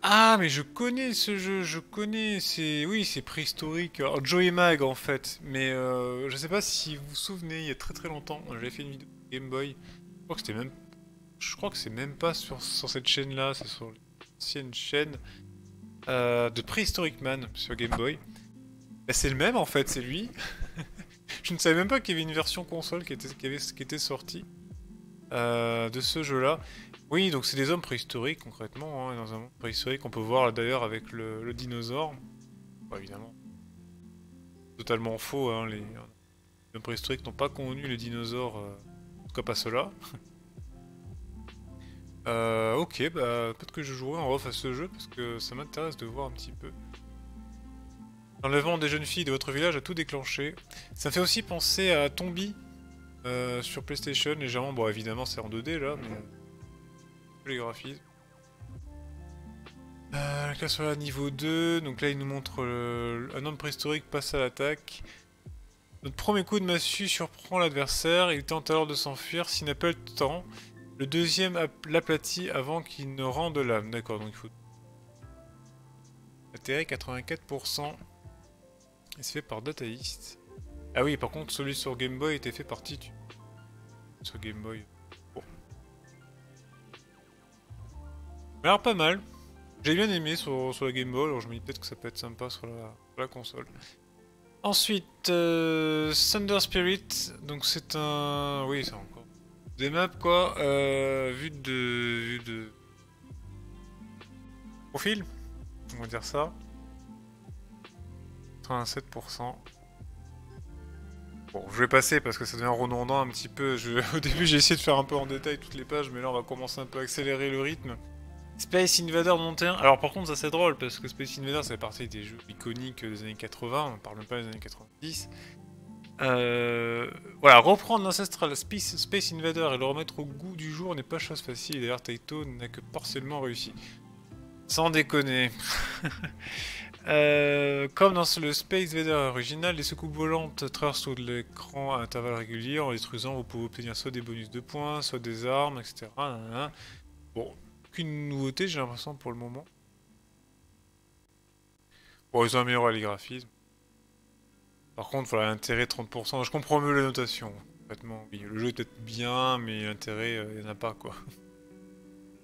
[SPEAKER 1] Ah, mais je connais ce jeu, je connais, c'est... Oui, c'est préhistorique. Alors, Joe et Mag, en fait. Mais je sais pas si vous vous souvenez, il y a très longtemps, j'avais fait une vidéo Game Boy. Je crois que c'était même... Je crois que c'est même pas sur cette chaîne-là, c'est sur l'ancienne chaîne de Prehistoric Man sur Game Boy. Bah, c'est le même, en fait, c'est lui. Je ne savais même pas qu'il y avait une version console qui était sortie de ce jeu-là. Oui, donc c'est des hommes préhistoriques concrètement, hein, dans un monde préhistorique. On peut voir d'ailleurs avec le dinosaure. Bon, évidemment. Totalement faux, hein, les hommes préhistoriques n'ont pas connu les dinosaures, en tout cas pas ceux-là. Ok, bah peut-être que je jouerai en off à ce jeu parce que ça m'intéresse de voir un petit peu. L'enlèvement des jeunes filles de votre village a tout déclenché. Ça me fait aussi penser à Tombi sur PlayStation, légèrement. Bon, évidemment, c'est en 2D là, mais. Les graphismes. La classe sur la niveau 2, donc là il nous montre un homme préhistorique passe à l'attaque. Notre premier coup de massue surprend l'adversaire, il tente alors de s'enfuir s'il n'a pas le temps. Le deuxième l'aplatit avant qu'il ne rende l'âme. D'accord, donc il faut... Atterrir 84%. Et c'est fait par Data East. Ah oui, par contre celui sur Game Boy était fait par Titu. Sur Game Boy. Bon. Mais alors pas mal. J'ai bien aimé sur la Game Boy, alors je me dis peut-être que ça peut être sympa sur la console. Ensuite, Thunder Spirit, donc c'est un... Oui, c'est encore... Des maps quoi, vue de profil, on va dire ça. 87%. Bon, je vais passer parce que ça devient redondant un petit peu. Au début, j'ai essayé de faire un peu en détail toutes les pages, mais là, on va commencer un peu à accélérer le rythme. Space Invader 91. Alors, par contre, ça c'est drôle parce que Space Invader, ça fait partie des jeux iconiques des années 80. On parle même pas des années 90. Voilà, reprendre l'Ancestral Space Invader et le remettre au goût du jour n'est pas chose facile. D'ailleurs, Taito n'a que partiellement réussi. Sans déconner. Comme dans le Space Invader original, les soucoupes volantes traversent tout l'écran à intervalles réguliers. En détruisant, vous pouvez obtenir soit des bonus de points, soit des armes, etc. Bon, aucune nouveauté, j'ai l'impression pour le moment. Bon, ils ont amélioré les graphismes. Par contre, voilà, l'intérêt 30%. Je comprends mieux la notation. Complètement, oui. Le jeu est peut-être bien, mais l'intérêt, il n'y en a pas, quoi.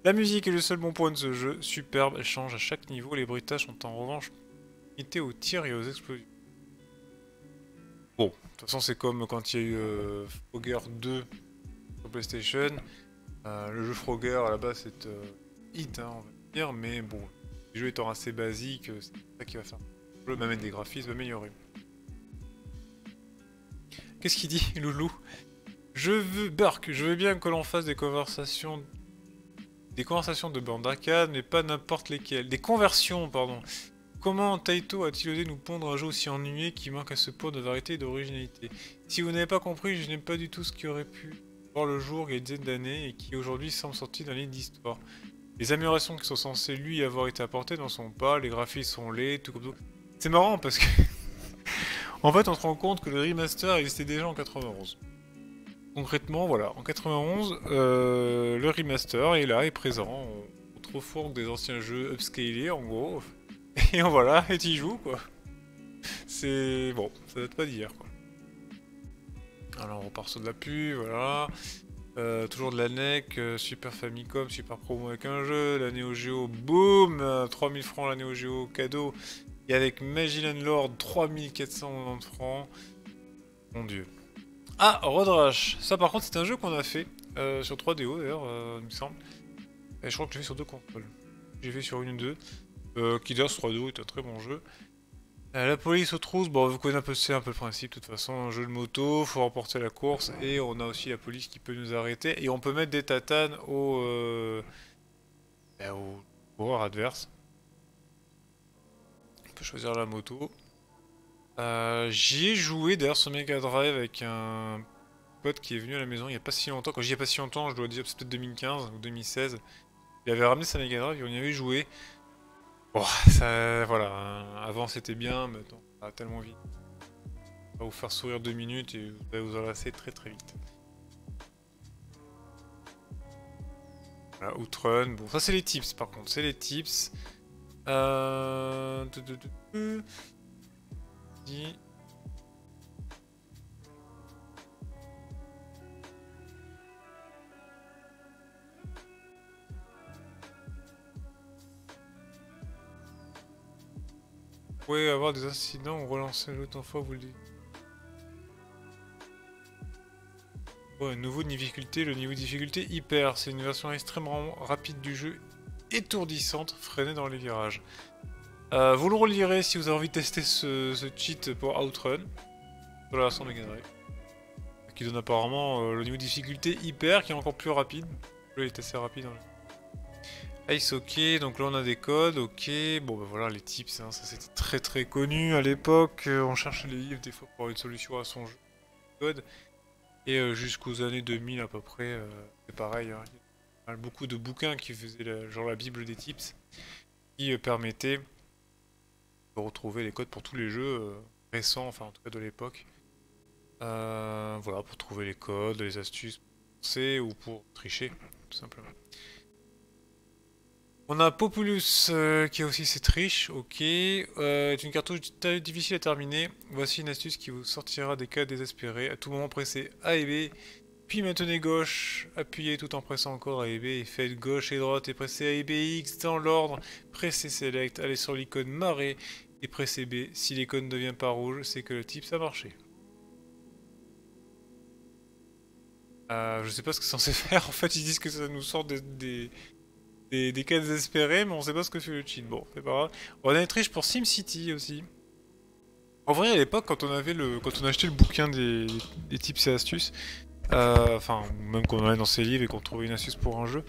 [SPEAKER 1] La musique est le seul bon point de ce jeu. Superbe, elle change à chaque niveau. Les bruitages sont en revanche limités aux tirs et aux explosions. Bon, de toute façon, c'est comme quand il y a eu Frogger 2 sur PlayStation. Le jeu Frogger, à la base, c'est hit, hein, on va dire. Mais bon, le jeu étant assez basique, c'est ça qui va faire. Le jeu m'amène des graphismes améliorés. Qu'est-ce qu'il dit, Loulou? Burk, je veux bien que l'on fasse des conversations de bande d'arcade, mais pas n'importe lesquelles. Des conversions, pardon. Comment Taito a-t-il osé nous pondre un jeu aussi ennuyé qui manque à ce point de variété et d'originalité? Si vous n'avez pas compris, je n'aime pas du tout ce qui aurait pu voir le jour il y a une dizaine d'années et qui aujourd'hui semble sorti d'un livre d'histoire. Les améliorations qui sont censées lui avoir été apportées n'en sont pas, les graphismes sont laids, tout comme tout. C'est marrant parce que... En fait, on se rend compte que le remaster existait déjà en 91. Concrètement, voilà, en 91, le remaster est là, est présent. On trop fourre que des anciens jeux upscalés en gros. Et voilà, et t'y joues quoi. C'est bon, ça date pas d'hier quoi. Alors on repart sur de la pub, voilà. Toujours de la NEC, Super Famicom, super promo avec un jeu, la Neo Geo, boum 3000 francs la Neo Geo, cadeau. Et avec Magic Lord, 3490 francs. Mon dieu. Ah, Road Rash. Ça par contre c'est un jeu qu'on a fait sur 3DO d'ailleurs, il me semble. Et je crois que j'ai fait sur 2 consoles. J'ai fait sur une ou deux. Qui d'ailleurs sur 3DO est un très bon jeu. La police aux trousses, bon vous connaissez un peu le principe, de toute façon, un jeu de moto, faut remporter la course, et on a aussi la police qui peut nous arrêter, et on peut mettre des tatanes au coureur adverse. On peut choisir la moto. J'y ai joué d'ailleurs sur Mega Drive avec un pote qui est venu à la maison il n'y a pas si longtemps. Quand j'y ai pas si longtemps, je dois dire c'est peut-être 2015 ou 2016. Il avait ramené sa Mega Drive et on y avait joué. Bon, ça, voilà, hein. Avant c'était bien, maintenant ça va tellement vite. Ça va vous faire sourire 2 minutes et vous allez vous enlacer très très vite. Voilà, Outrun, bon ça c'est les tips par contre, c'est les tips. Vous pouvez avoir des incidents ou relancer l'autre fois, vous le dites. Bon, un nouveau difficulté, le niveau de difficulté hyper, c'est une version extrêmement rapide du jeu, étourdissante, freinée dans les virages. Vous le relirez si vous avez envie de tester ce cheat pour Outrun, sur la version Mega Drive, qui donne apparemment le niveau de difficulté hyper, qui est encore plus rapide. Le jeu est assez rapide. Ice ok, donc là on a des codes, ok, bon bah voilà les tips, hein, ça c'était très très connu à l'époque, on cherchait les livres des fois pour avoir une solution à son jeu, code, et jusqu'aux années 2000 à peu près, c'est pareil, hein. Il y a beaucoup de bouquins qui faisaient genre la bible des tips, qui permettaient de retrouver les codes pour tous les jeux récents, enfin en tout cas de l'époque. Voilà, pour trouver les codes, les astuces pour penser ou pour tricher, tout simplement. On a Populus qui a aussi ses triches, ok. C'est une cartouche difficile à terminer. Voici une astuce qui vous sortira des cas désespérés. À tout moment, pressez A et B, puis maintenez gauche, appuyez tout en pressant encore A et B, et faites gauche et droite et pressez A et B X dans l'ordre. Pressez Select, allez sur l'icône marée et pressez B. Si l'icône ne devient pas rouge, c'est que le type ça a marché. Je sais pas ce que c'est censé faire. En fait, ils disent que ça nous sort des cas désespérés, mais on sait pas ce que fait le cheat. Bon, c'est pas grave. On a une triche pour SimCity aussi. En vrai, à l'époque, quand on a acheté le bouquin des tips et astuces, enfin, même qu'on allait dans ses livres et qu'on trouvait une astuce pour un jeu,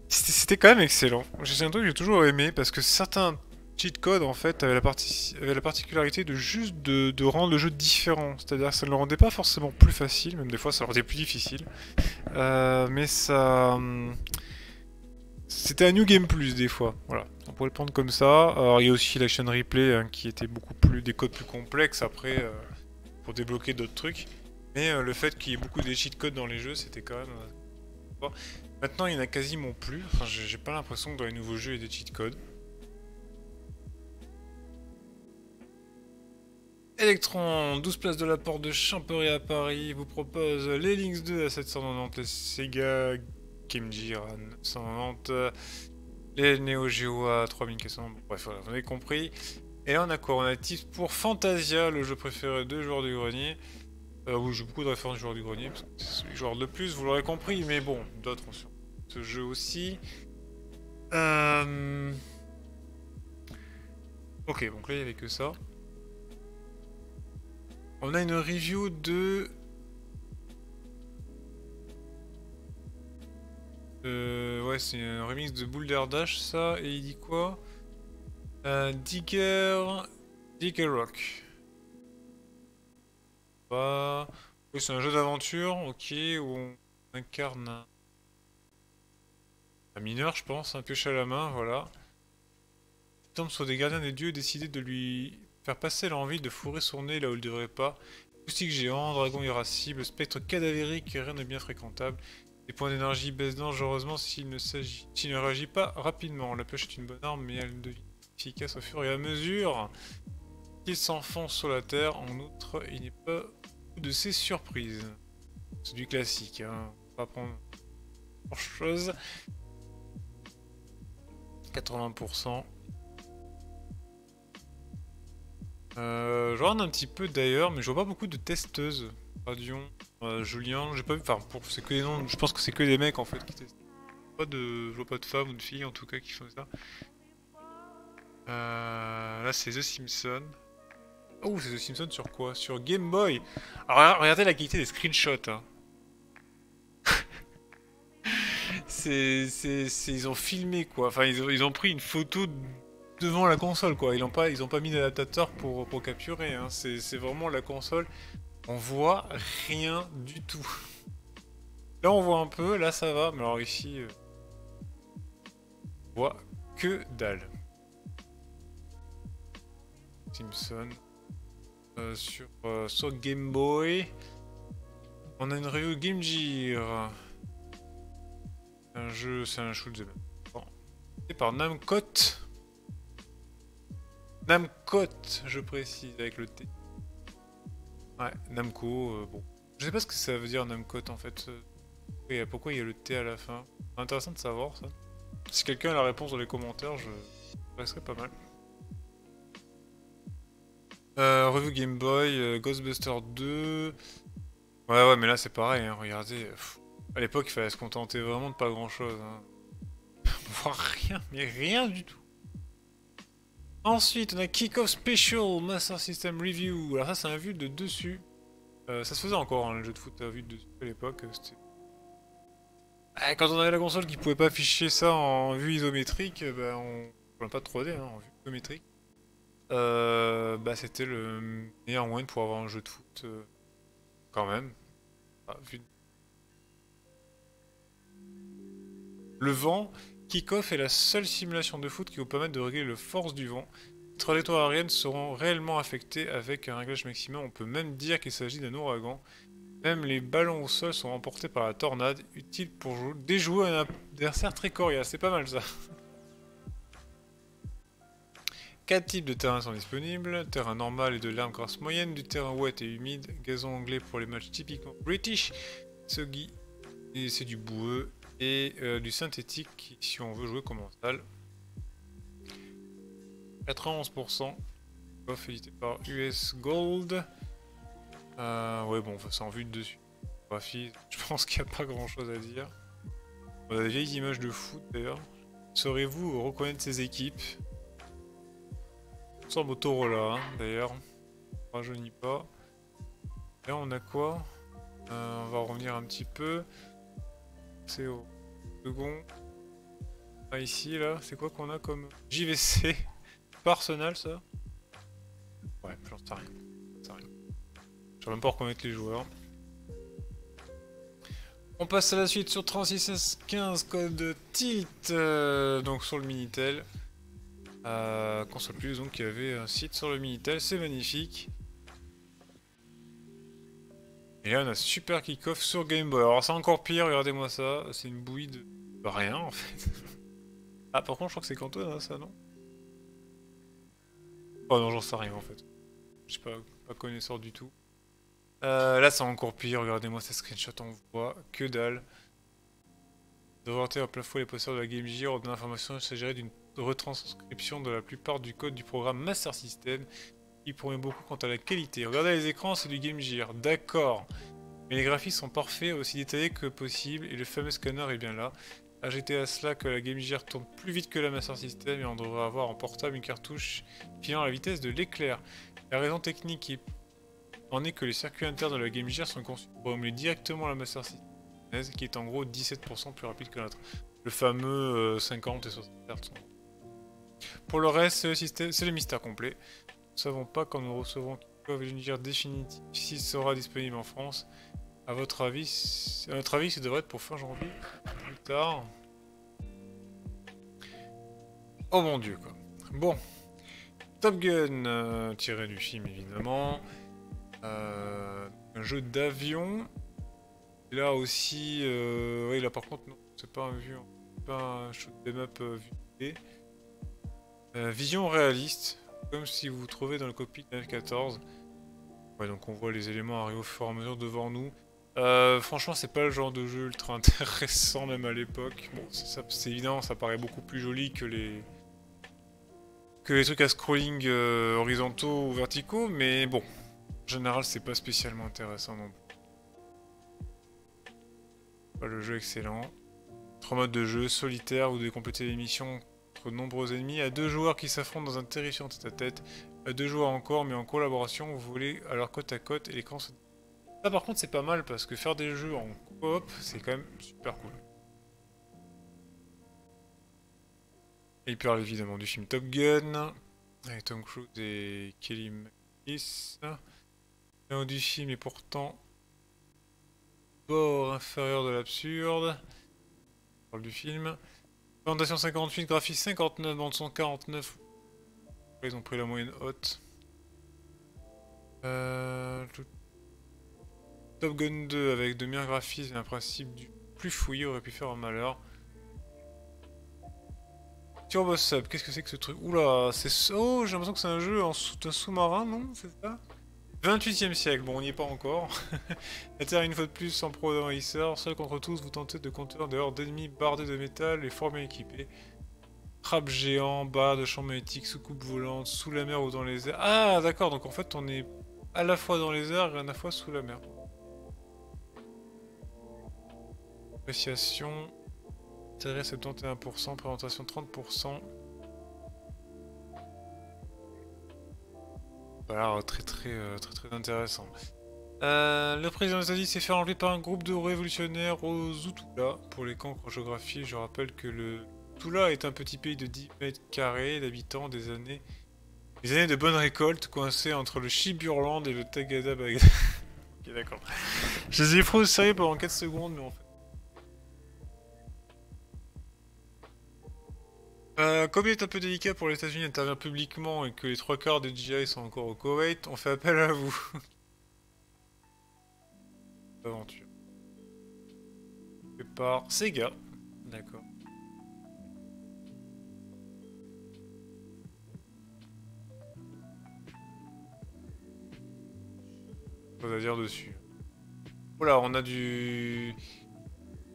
[SPEAKER 1] c'était quand même excellent. C'est un truc que j'ai toujours aimé parce que certains cheat codes en fait avaient la particularité de juste de rendre le jeu différent. C'est-à-dire que ça ne le rendait pas forcément plus facile, même des fois ça le rendait plus difficile. Mais ça. C'était un New Game Plus des fois, voilà. On pourrait le prendre comme ça. Alors il y a aussi l'Action Replay hein, qui était beaucoup plus des codes plus complexes après pour débloquer d'autres trucs. Mais le fait qu'il y ait beaucoup de cheat codes dans les jeux, c'était quand même. Maintenant il n'y en a quasiment plus. Enfin j'ai pas l'impression que dans les nouveaux jeux il y ait des cheat codes. Electron, 12 places de la porte de Champery à Paris, vous propose les Lynx 2 à 790, les Sega Game Gear à 990, les Neo Geo à 3400, bref, voilà, vous avez compris. Et là on a quoi? On a tips pour Fantasia, le jeu préféré de Joueurs du Grenier. Oui, j'ai beaucoup de références Joueurs du Grenier, parce que c'est celui joueur de plus, vous l'aurez compris, mais bon, d'autres ont sur ce jeu aussi. Ok, donc là il n'y avait que ça. On a une review de... ouais, c'est un remix de Boulder Dash, ça, et il dit quoi? Digger Rock. Bah... Oui, c'est un jeu d'aventure, ok, où on incarne un mineur, je pense, un pioche à la main, voilà. Il tombe sur des gardiens des dieux et décide de lui faire passer l'envie de fourrer son nez là où il devrait pas. Acoustique géant, dragon irascible, spectre cadavérique et rien de bien fréquentable. Les points d'énergie baissent dangereusement s'il ne réagit pas rapidement. La pêche est une bonne arme, mais elle devient efficace au fur et à mesure qu'il s'enfonce sur la terre. En outre, il n'est pas de ces surprises. C'est du classique, hein. On va pas prendre grand chose. 80%. Je regarde un petit peu d'ailleurs, mais je vois pas beaucoup de testeuses. Radion, Julien, j'ai pas vu. Enfin, c'est que des noms. Je pense que c'est que des mecs en fait qui testent. Je vois pas de femmes ou de filles en tout cas qui font ça. Là, c'est The Simpsons. Oh, c'est The Simpsons sur quoi? Sur Game Boy. Alors, regardez la qualité des screenshots. Hein. Ils ont filmé quoi. Enfin, ils ont pris une photo devant la console quoi. Ils ont pas mis d'adaptateur pour capturer. Hein. C'est vraiment la console. On voit rien du tout. Là, on voit un peu. Là, ça va. Mais alors ici, on voit que dalle. Simpson. Sur Game Boy. On a une review Game Gear. C'est un shoot'em up. Bon. C'est par Namcot. Namcot, je précise, avec le T. Ouais, Namco, bon. Je sais pas ce que ça veut dire Namcot en fait. Pourquoi il y a le T à la fin? Intéressant de savoir ça. Si quelqu'un a la réponse dans les commentaires, ça serait pas mal. Review Game Boy, Ghostbusters 2. Ouais, mais là c'est pareil, hein, regardez. À l'époque, il fallait se contenter vraiment de pas grand chose. Hein. Voir rien, mais rien du tout. Ensuite, on a Kick-Off Special Master System Review. Alors, ça, c'est un vue de dessus. Ça se faisait encore, hein, le jeu de foot à vue de dessus à l'époque. Quand on avait la console qui pouvait pas afficher ça en vue isométrique, bah, on pas de 3D, hein, en vue isométrique. Bah, c'était le meilleur moyen pour avoir un jeu de foot, quand même. Ah, le vent, Kick-Off est la seule simulation de foot qui vous permet de régler la force du vent. Les trajectoires aériennes seront réellement affectées avec un réglage maximum. On peut même dire qu'il s'agit d'un ouragan. Même les ballons au sol sont emportés par la tornade, utile pour déjouer un adversaire très coriace. C'est pas mal ça. 4 types de terrains sont disponibles. Terrain normal et de l'herbe grasse moyenne, du terrain wet et humide, gazon anglais pour les matchs typiquement british, soggy, et c'est du boueux, et du synthétique si on veut jouer commensal. 91%, off édité par US Gold. Ouais bon, c'est en vue de dessus. Graphie, je pense qu'il n'y a pas grand chose à dire. On a des vieilles images de foot d'ailleurs. Saurez-vous reconnaître ces équipes? Sans Motorola hein, d'ailleurs. Rajeunit pas. Là on a quoi? On va revenir un petit peu. C'est au second. Ah, ici là, c'est quoi qu'on a comme JVC? Pas Arsenal ça? Ouais, j'en sais rien. Je sais même pas reconnaître les joueurs. On passe à la suite sur 36S15 code Tilt, donc sur le Minitel. Console Plus, donc il y avait un site sur le Minitel, c'est magnifique. Et là on a Super Kick-Off sur Game Boy. Alors c'est encore pire, regardez-moi ça, c'est une bouillie de rien en fait. Ah par contre je crois que c'est Canton hein, ça non? Oh non j'en sais rien en fait. Je suis pas connaisseur du tout. Là c'est encore pire, regardez-moi ces screenshots, on voit que dalle. D'orienter à plafond les possesseurs de la Game Gear, ordre d'information, il s'agirait d'une retranscription de la plupart du code du programme Master System, qui promet beaucoup quant à la qualité. Regardez les écrans, c'est du Game Gear, d'accord. Mais les graphismes sont parfaits, aussi détaillés que possible, et le fameux scanner est bien là. Ajoutez à cela que la Game Gear tourne plus vite que la Master System, et on devrait avoir en portable une cartouche filant à la vitesse de l'éclair. La raison technique en est que les circuits internes de la Game Gear sont conçus pour émuler directement la Master System, qui est en gros 17% plus rapide que la nôtre. Le fameux 50 et 60 Hz. Pour le reste, c'est le mystère complet. Nous ne savons pas quand nous recevrons Kick-Off Game Gear définitif, s'il sera disponible en France. À notre avis, ça devrait être pour fin janvier, plus tard. Oh mon dieu quoi. Bon. Top Gun, tiré du film évidemment. Un jeu d'avion. Et là aussi, oui, là par contre, non, c'est pas un vue, pas un shoot 'em up vue D. Vision réaliste, comme si vous vous trouvez dans le cockpit d'un F-14. Ouais, donc on voit les éléments arriver au fur et à mesure devant nous. Franchement, c'est pas le genre de jeu ultra intéressant, même à l'époque. Bon, c'est évident, ça paraît beaucoup plus joli que les trucs à scrolling horizontaux ou verticaux, mais bon, en général, c'est pas spécialement intéressant non plus. Le jeu excellent. 3 modes de jeu, solitaire, vous devez compléter les missions contre de nombreux ennemis, à 2 joueurs qui s'affrontent dans un terrifiant tête-à-tête, à 2 joueurs encore, mais en collaboration, vous volez alors côte à côte et l'écran se... Ça par contre c'est pas mal parce que faire des jeux en coop, c'est quand même super cool. Et il parle évidemment du film Top Gun, avec Tom Cruise et Kelly McGillis. Le du film est pourtant bord inférieur de l'absurde. On parle du film. Présentation 58, graphisme 59, bande son 49. Ils ont pris la moyenne haute. Top Gun 2 avec de meilleurs graphismes et un principe du plus fouillé aurait pu faire un malheur. Turbo Sub, qu'est-ce que c'est que ce truc? Oula, c'est... Oh, j'ai l'impression que c'est un jeu en sous-marin, non? C'est ça? 28e siècle, bon on n'y est pas encore. La Terre une fois de plus sans pro envahisseur, seul contre tous vous tentez de contenir des hordes d'ennemis bardés de métal et fort bien équipés. Trappe géant, barre de champ magnétique, soucoupe volante, sous la mer ou dans les airs. Ah d'accord, donc en fait on est à la fois dans les airs et à la fois sous la mer. Appréciation, intérêt 71%, présentation 30%. Voilà, très intéressant. Le président des États-Unis s'est fait enlever par un groupe de révolutionnaires aux Zutula pour les camps géographie. Je rappelle que le Zutula est un petit pays de 10 mètres carrés d'habitants des années de bonne récolte coincé entre le Chiburland et le Tagada Bagdad. Ok, d'accord. Je les ai pris au sérieux pendant 4 secondes, mais en fait. Comme il est un peu délicat pour les États-Unis d'intervenir publiquement et que les 3 quarts des GI sont encore au Koweït, on fait appel à vous. Aventure. Fait par Sega. D'accord. Chose à dire dessus. Voilà, on a du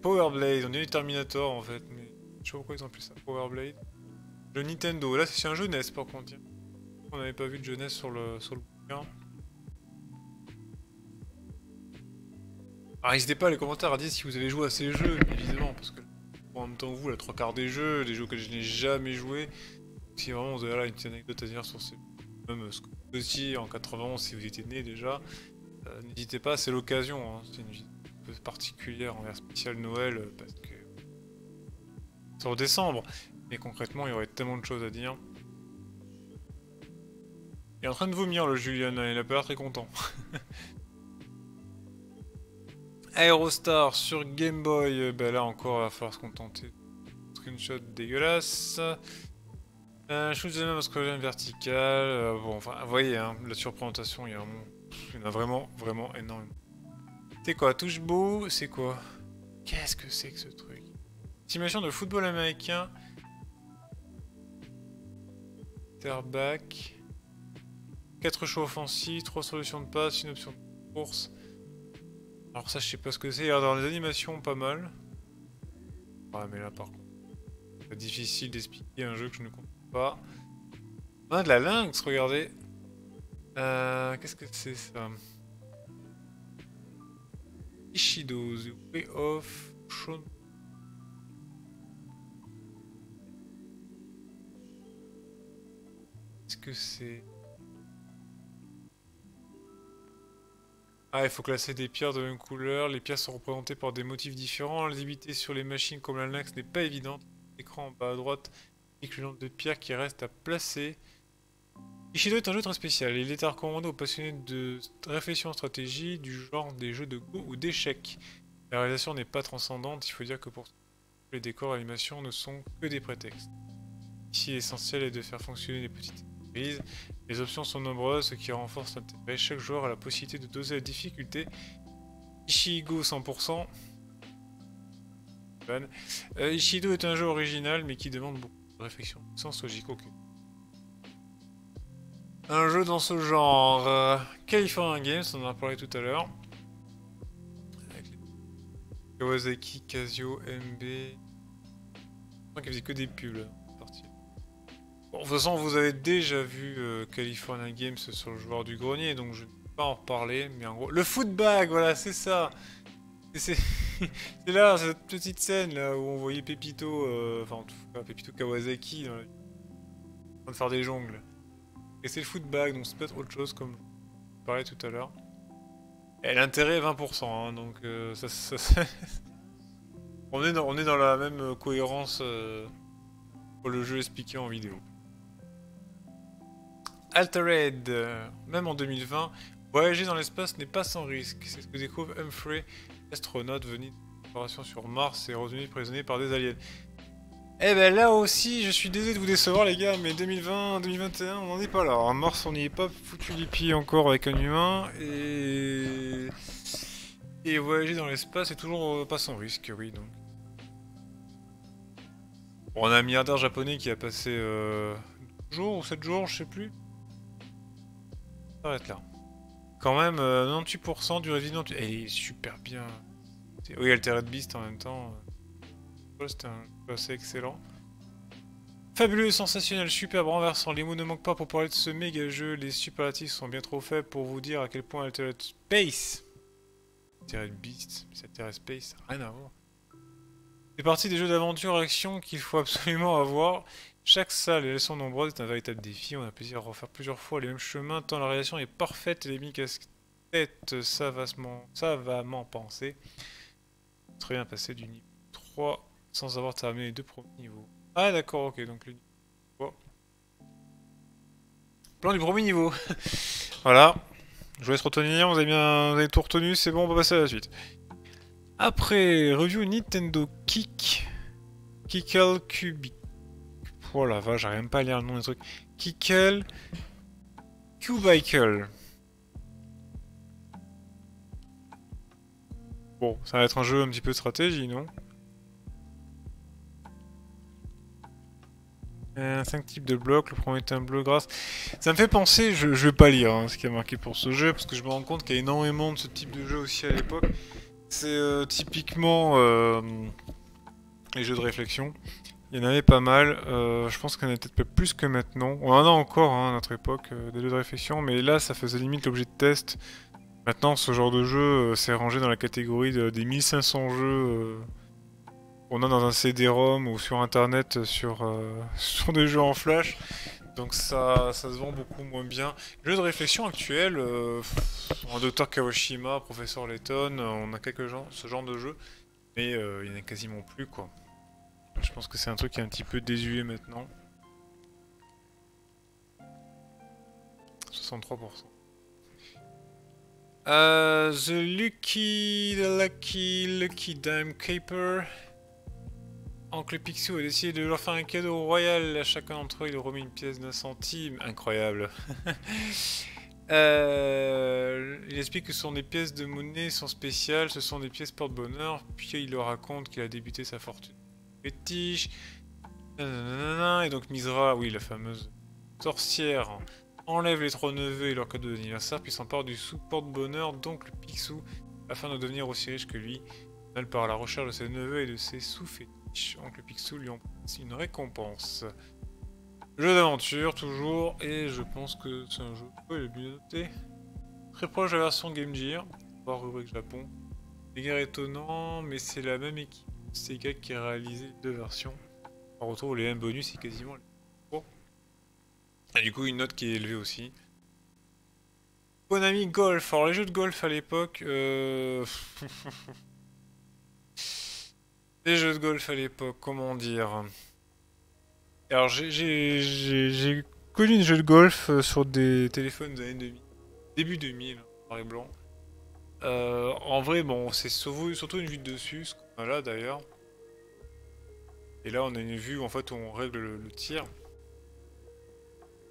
[SPEAKER 1] Power Blade, on est du Terminator en fait, mais je sais pas pourquoi ils ont appelé ça Power Blade. Le Nintendo, là c'est un jeu NES par contre. On n'avait pas vu de jeunesse sur le bouquin. Alors n'hésitez pas les commentaires à dire si vous avez joué à ces jeux, évidemment, parce que en même temps que vous, la 3 quarts des jeux que je n'ai jamais joué. Si vraiment vous avez là une petite anecdote à dire sur ces... Même ce que vous faisiez en 91 si vous étiez né déjà, n'hésitez pas, c'est l'occasion, hein. C'est une vidéo un peu particulière envers spécial Noël, parce que... C'est en décembre, mais concrètement il y aurait tellement de choses à dire. Il est en train de vomir le Julian, il a pas l'air très content. Aerostar sur Game Boy, bah là encore il va falloir se contenter. Screenshot dégueulasse. Shoot them up scrolling vertical. Bon, enfin, vous voyez, hein, la surprésentation, il y en a vraiment énormément. C'est quoi, touche beau, c'est quoi? Qu'est-ce que c'est que ce truc? Simulation de football américain. Terback. 4 choix offensifs, 3 solutions de passe, une option de course. Alors ça je sais pas ce que c'est, dans les animations pas mal. Ouais mais là par contre, c'est difficile d'expliquer un jeu que je ne comprends pas. On a de la lynx, regardez. Qu'est-ce que c'est ça? Ishido, The Way of Shon. Qu'est-ce que c'est? Ah, il faut classer des pierres de même couleur. Les pierres sont représentées par des motifs différents. La lisibilité sur les machines comme la lynx n'est pas évidente. L'écran en bas à droite indique le nombre de pierres qui restent à placer. Ishido est un jeu très spécial. Il est à recommander aux passionnés de réflexion en stratégie, du genre des jeux de Go ou d'échecs. La réalisation n'est pas transcendante, il faut dire que pour les décors et l'animation ne sont que des prétextes. Ici, l'essentiel est de faire fonctionner les petites entreprises. Les options sont nombreuses, ce qui renforce l'intérêt. Chaque joueur a la possibilité de doser la difficulté Ishigo 100%. Ishido est un jeu original mais qui demande beaucoup de réflexion. Sans logique, ok. Un jeu dans ce genre. California Games, on en a parlé tout à l'heure. Kawasaki, Casio, MB. Je qui faisait que des pubs là. Bon, de toute façon, vous avez déjà vu California Games sur le joueur du grenier, donc je ne vais pas en reparler. Mais en gros, le footbag, voilà, c'est ça. C'est là, cette petite scène là où on voyait Pepito, enfin en tout cas Pepito Kawasaki en train de faire des jongles. Et c'est le footbag, donc c'est peut-être autre chose comme je parlais tout à l'heure. Et l'intérêt est 20%, hein, donc on est dans la même cohérence pour le jeu expliqué en vidéo. Altered, même en 2020, voyager dans l'espace n'est pas sans risque. C'est ce que découvre Humphrey, astronaute venu d'exploration sur Mars et retenu prisonnier par des aliens. Eh ben là aussi, je suis désolé de vous décevoir les gars, mais 2020, 2021, on n'en est pas là. En Mars, on n'y est pas foutu du pied encore avec un humain, et voyager dans l'espace est toujours pas sans risque, oui, donc. Bon, on a un milliardaire japonais qui a passé 12 jours ou 7 jours, je sais plus. Ça va être là. Quand même, 98% du Resident Evil. Elle est super bien. Oui, Altered Beast en même temps. C'était un jeu assez excellent. Fabuleux, sensationnel, superbe, renversant. Les mots ne manquent pas pour parler de ce méga jeu. Les superlatifs sont bien trop faibles pour vous dire à quel point Altered Space. Altered Beast, c'est Altered Space, ça n'a rien à voir. C'est partie des jeux d'aventure action qu'il faut absolument avoir. Chaque salle et elles sont nombreuses est un véritable défi. On a plaisir à refaire plusieurs fois les mêmes chemins tant la réalisation est parfaite et les mini-casse-têtes savamment pensées. Très bien passé du niveau 3 sans avoir terminé les 2 premiers niveaux. Ah d'accord, ok, donc le niveau 3. Plan du premier niveau. Voilà. Je vous laisse retenir, vous avez tout retenu, c'est bon, on va passer à la suite. Après, review Nintendo Kickle Cubic. Oh la vache, j'arrive même pas à lire le nom des trucs. Kickle Cubicle. Bon, ça va être un jeu un petit peu de stratégie, non? 5 types de blocs, le premier est un bleu grâce. Ça me fait penser, je vais pas lire hein, ce qui a marqué pour ce jeu, parce que je me rends compte qu'il y a énormément de ce type de jeu aussi à l'époque. C'est typiquement les jeux de réflexion. Il y en avait pas mal, je pense qu'il y en a peut-être plus que maintenant. On en a encore hein, à notre époque, des jeux de réflexion, mais là ça faisait limite l'objet de test. Maintenant ce genre de jeu c'est rangé dans la catégorie des 1500 jeux qu'on a dans un CD-ROM ou sur internet sur des jeux en flash. Donc ça se vend beaucoup moins bien. Les jeux de réflexion actuels, en Dr Kawashima, Professeur Layton, on a ce genre de jeu, mais il n'y en a quasiment plus quoi. Je pense que c'est un truc qui est un petit peu désuet maintenant. 63%. The Lucky Dime Caper. Oncle Picsou a décidé de leur faire un cadeau royal. À chacun d'entre eux, il a remis une pièce d'un centime. Incroyable. Il explique que ce sont des pièces de monnaie, sont spéciales, ce sont des pièces porte-bonheur. Puis il leur raconte qu'il a débuté sa fortune fétiche. Et donc Misra, oui, la fameuse sorcière, enlève les 3 neveux et leur cadeau d'anniversaire, puis s'empare du sous porte-bonheur, donc le Picsou, afin de devenir aussi riche que lui. Elle part à la recherche de ses neveux et de ses sous-fétiches. Oncle Picsou lui en passe une récompense. Jeu d'aventure, toujours, et je pense que c'est un jeu il est bien noté. Très proche de la version Game Gear, voir rubrique Japon. Dégâts étonnant, mais c'est la même équipe Sega qui a réalisé les 2 versions. On retrouve les mêmes bonus et quasiment les mêmes. Et du coup, une note qui est élevée aussi. Konami Golf. Alors, les jeux de golf à l'époque. Les jeux de golf à l'époque, comment dire. Alors, j'ai connu des jeux de golf sur des téléphones des années 2000. Début 2000, noir et blanc. En vrai, bon, c'est surtout une vue de dessus, ce qu'on a là d'ailleurs. Et là, on a une vue où en fait on règle le tir.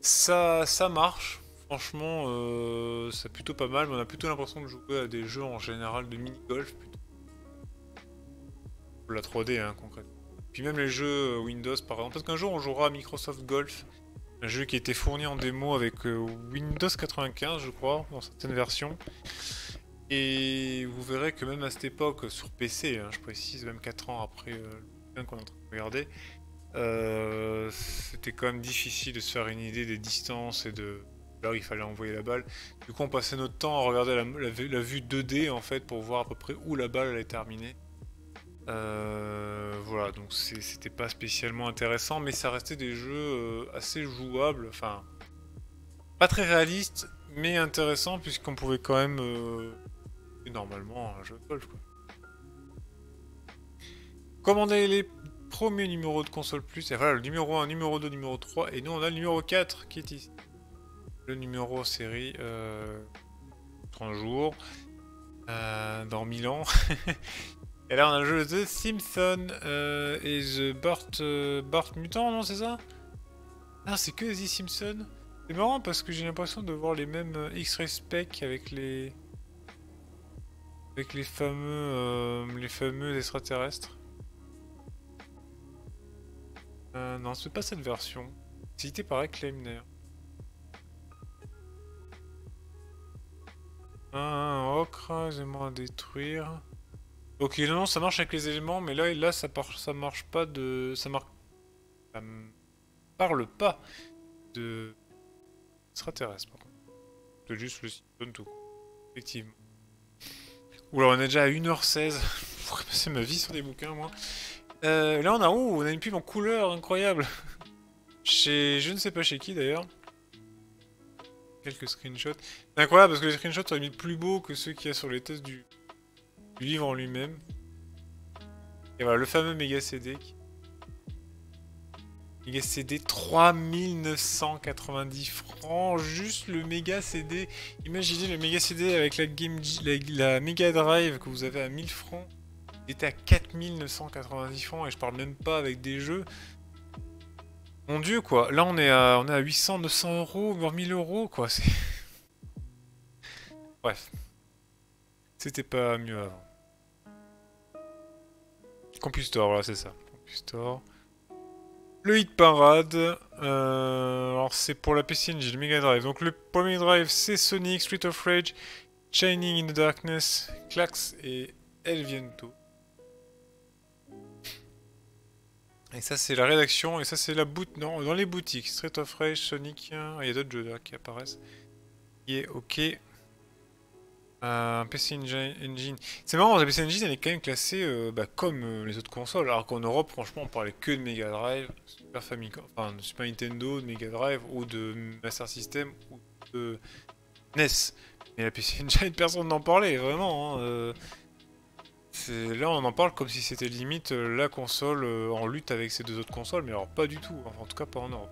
[SPEAKER 1] Ça marche, Franchement, c'est plutôt pas mal, mais on a plutôt l'impression de jouer à des jeux en général de mini-golf, plutôt que la 3D, hein, concrètement. Puis même les jeux Windows, par exemple. Parce qu'un jour, on jouera à Microsoft Golf, un jeu qui a été fourni en démo avec Windows 95, je crois, dans certaines versions. Et vous verrez que même à cette époque, sur PC, hein, je précise, même 4 ans après le qu'on est en train de regarder, c'était quand même difficile de se faire une idée des distances et de là où il fallait envoyer la balle. Du coup, on passait notre temps à regarder la vue 2D en fait pour voir à peu près où la balle allait terminer. Voilà, donc c'était pas spécialement intéressant, mais ça restait des jeux assez jouables, enfin pas très réalistes, mais intéressants puisqu'on pouvait quand même normalement un jeu de golf quoi. Commander les premiers numéros de console plus, et voilà le numéro 1, numéro 2, numéro 3, et nous on a le numéro 4 qui est ici. Le numéro série 30 jours, dans 1000 ans. Et là on a le jeu The Simpsons et The Bart Mutant, non c'est ça? Ah c'est que The Simpsons. C'est marrant parce que j'ai l'impression de voir les mêmes X-Ray Spec avec les fameux extraterrestres. Non, c'est pas cette version. C'est cité par Acclaimner. Un ocre, élément à détruire. Ok, non, ça marche avec les éléments, mais là ça marche pas de... Ça parle pas de... extraterrestre, par contre. C'est juste le Simpson tout. Effectivement. Oula, on est déjà à 1h16. Je pourrais passer ma vie sur des bouquins, moi. Là, on a une pub en couleur incroyable. Chez... Je ne sais pas chez qui, d'ailleurs. Quelques screenshots. C'est incroyable, parce que les screenshots sont limite plus beaux que ceux qu'il y a sur les tests du livre en lui-même. Et voilà, le fameux Mega CD. Mega CD, 3990 francs. Juste le Mega CD. Imaginez le Mega CD avec la Mega Drive que vous avez à 1000 francs. Il était à 4990 francs et je parle même pas avec des jeux. Mon dieu quoi, là on est à 800, 900 euros, voire 1000 euros quoi. Bref, c'était pas mieux avant. CompuStore, voilà c'est ça. CompuStore. Le Hit Parade, alors c'est pour la PC Engine, le Mega Drive. Donc pour le Mega Drive c'est Sonic, Street of Rage, Shining in the Darkness, Klax et El Viento. Et ça c'est la rédaction, et ça c'est la non, dans les boutiques, Street of Rage, Sonic, il y a d'autres jeux là qui apparaissent. Qui est ok. PC Engine. C'est marrant, la PC Engine elle est quand même classée comme les autres consoles, alors qu'en Europe franchement on parlait que de Mega Drive, Super Famicom, enfin de Super Nintendo, de Mega Drive ou de Master System ou de NES. Mais la PC Engine personne n'en parlait vraiment. Hein, là on en parle comme si c'était limite la console en lutte avec ces deux autres consoles, mais alors pas du tout, enfin, en tout cas pas en Europe.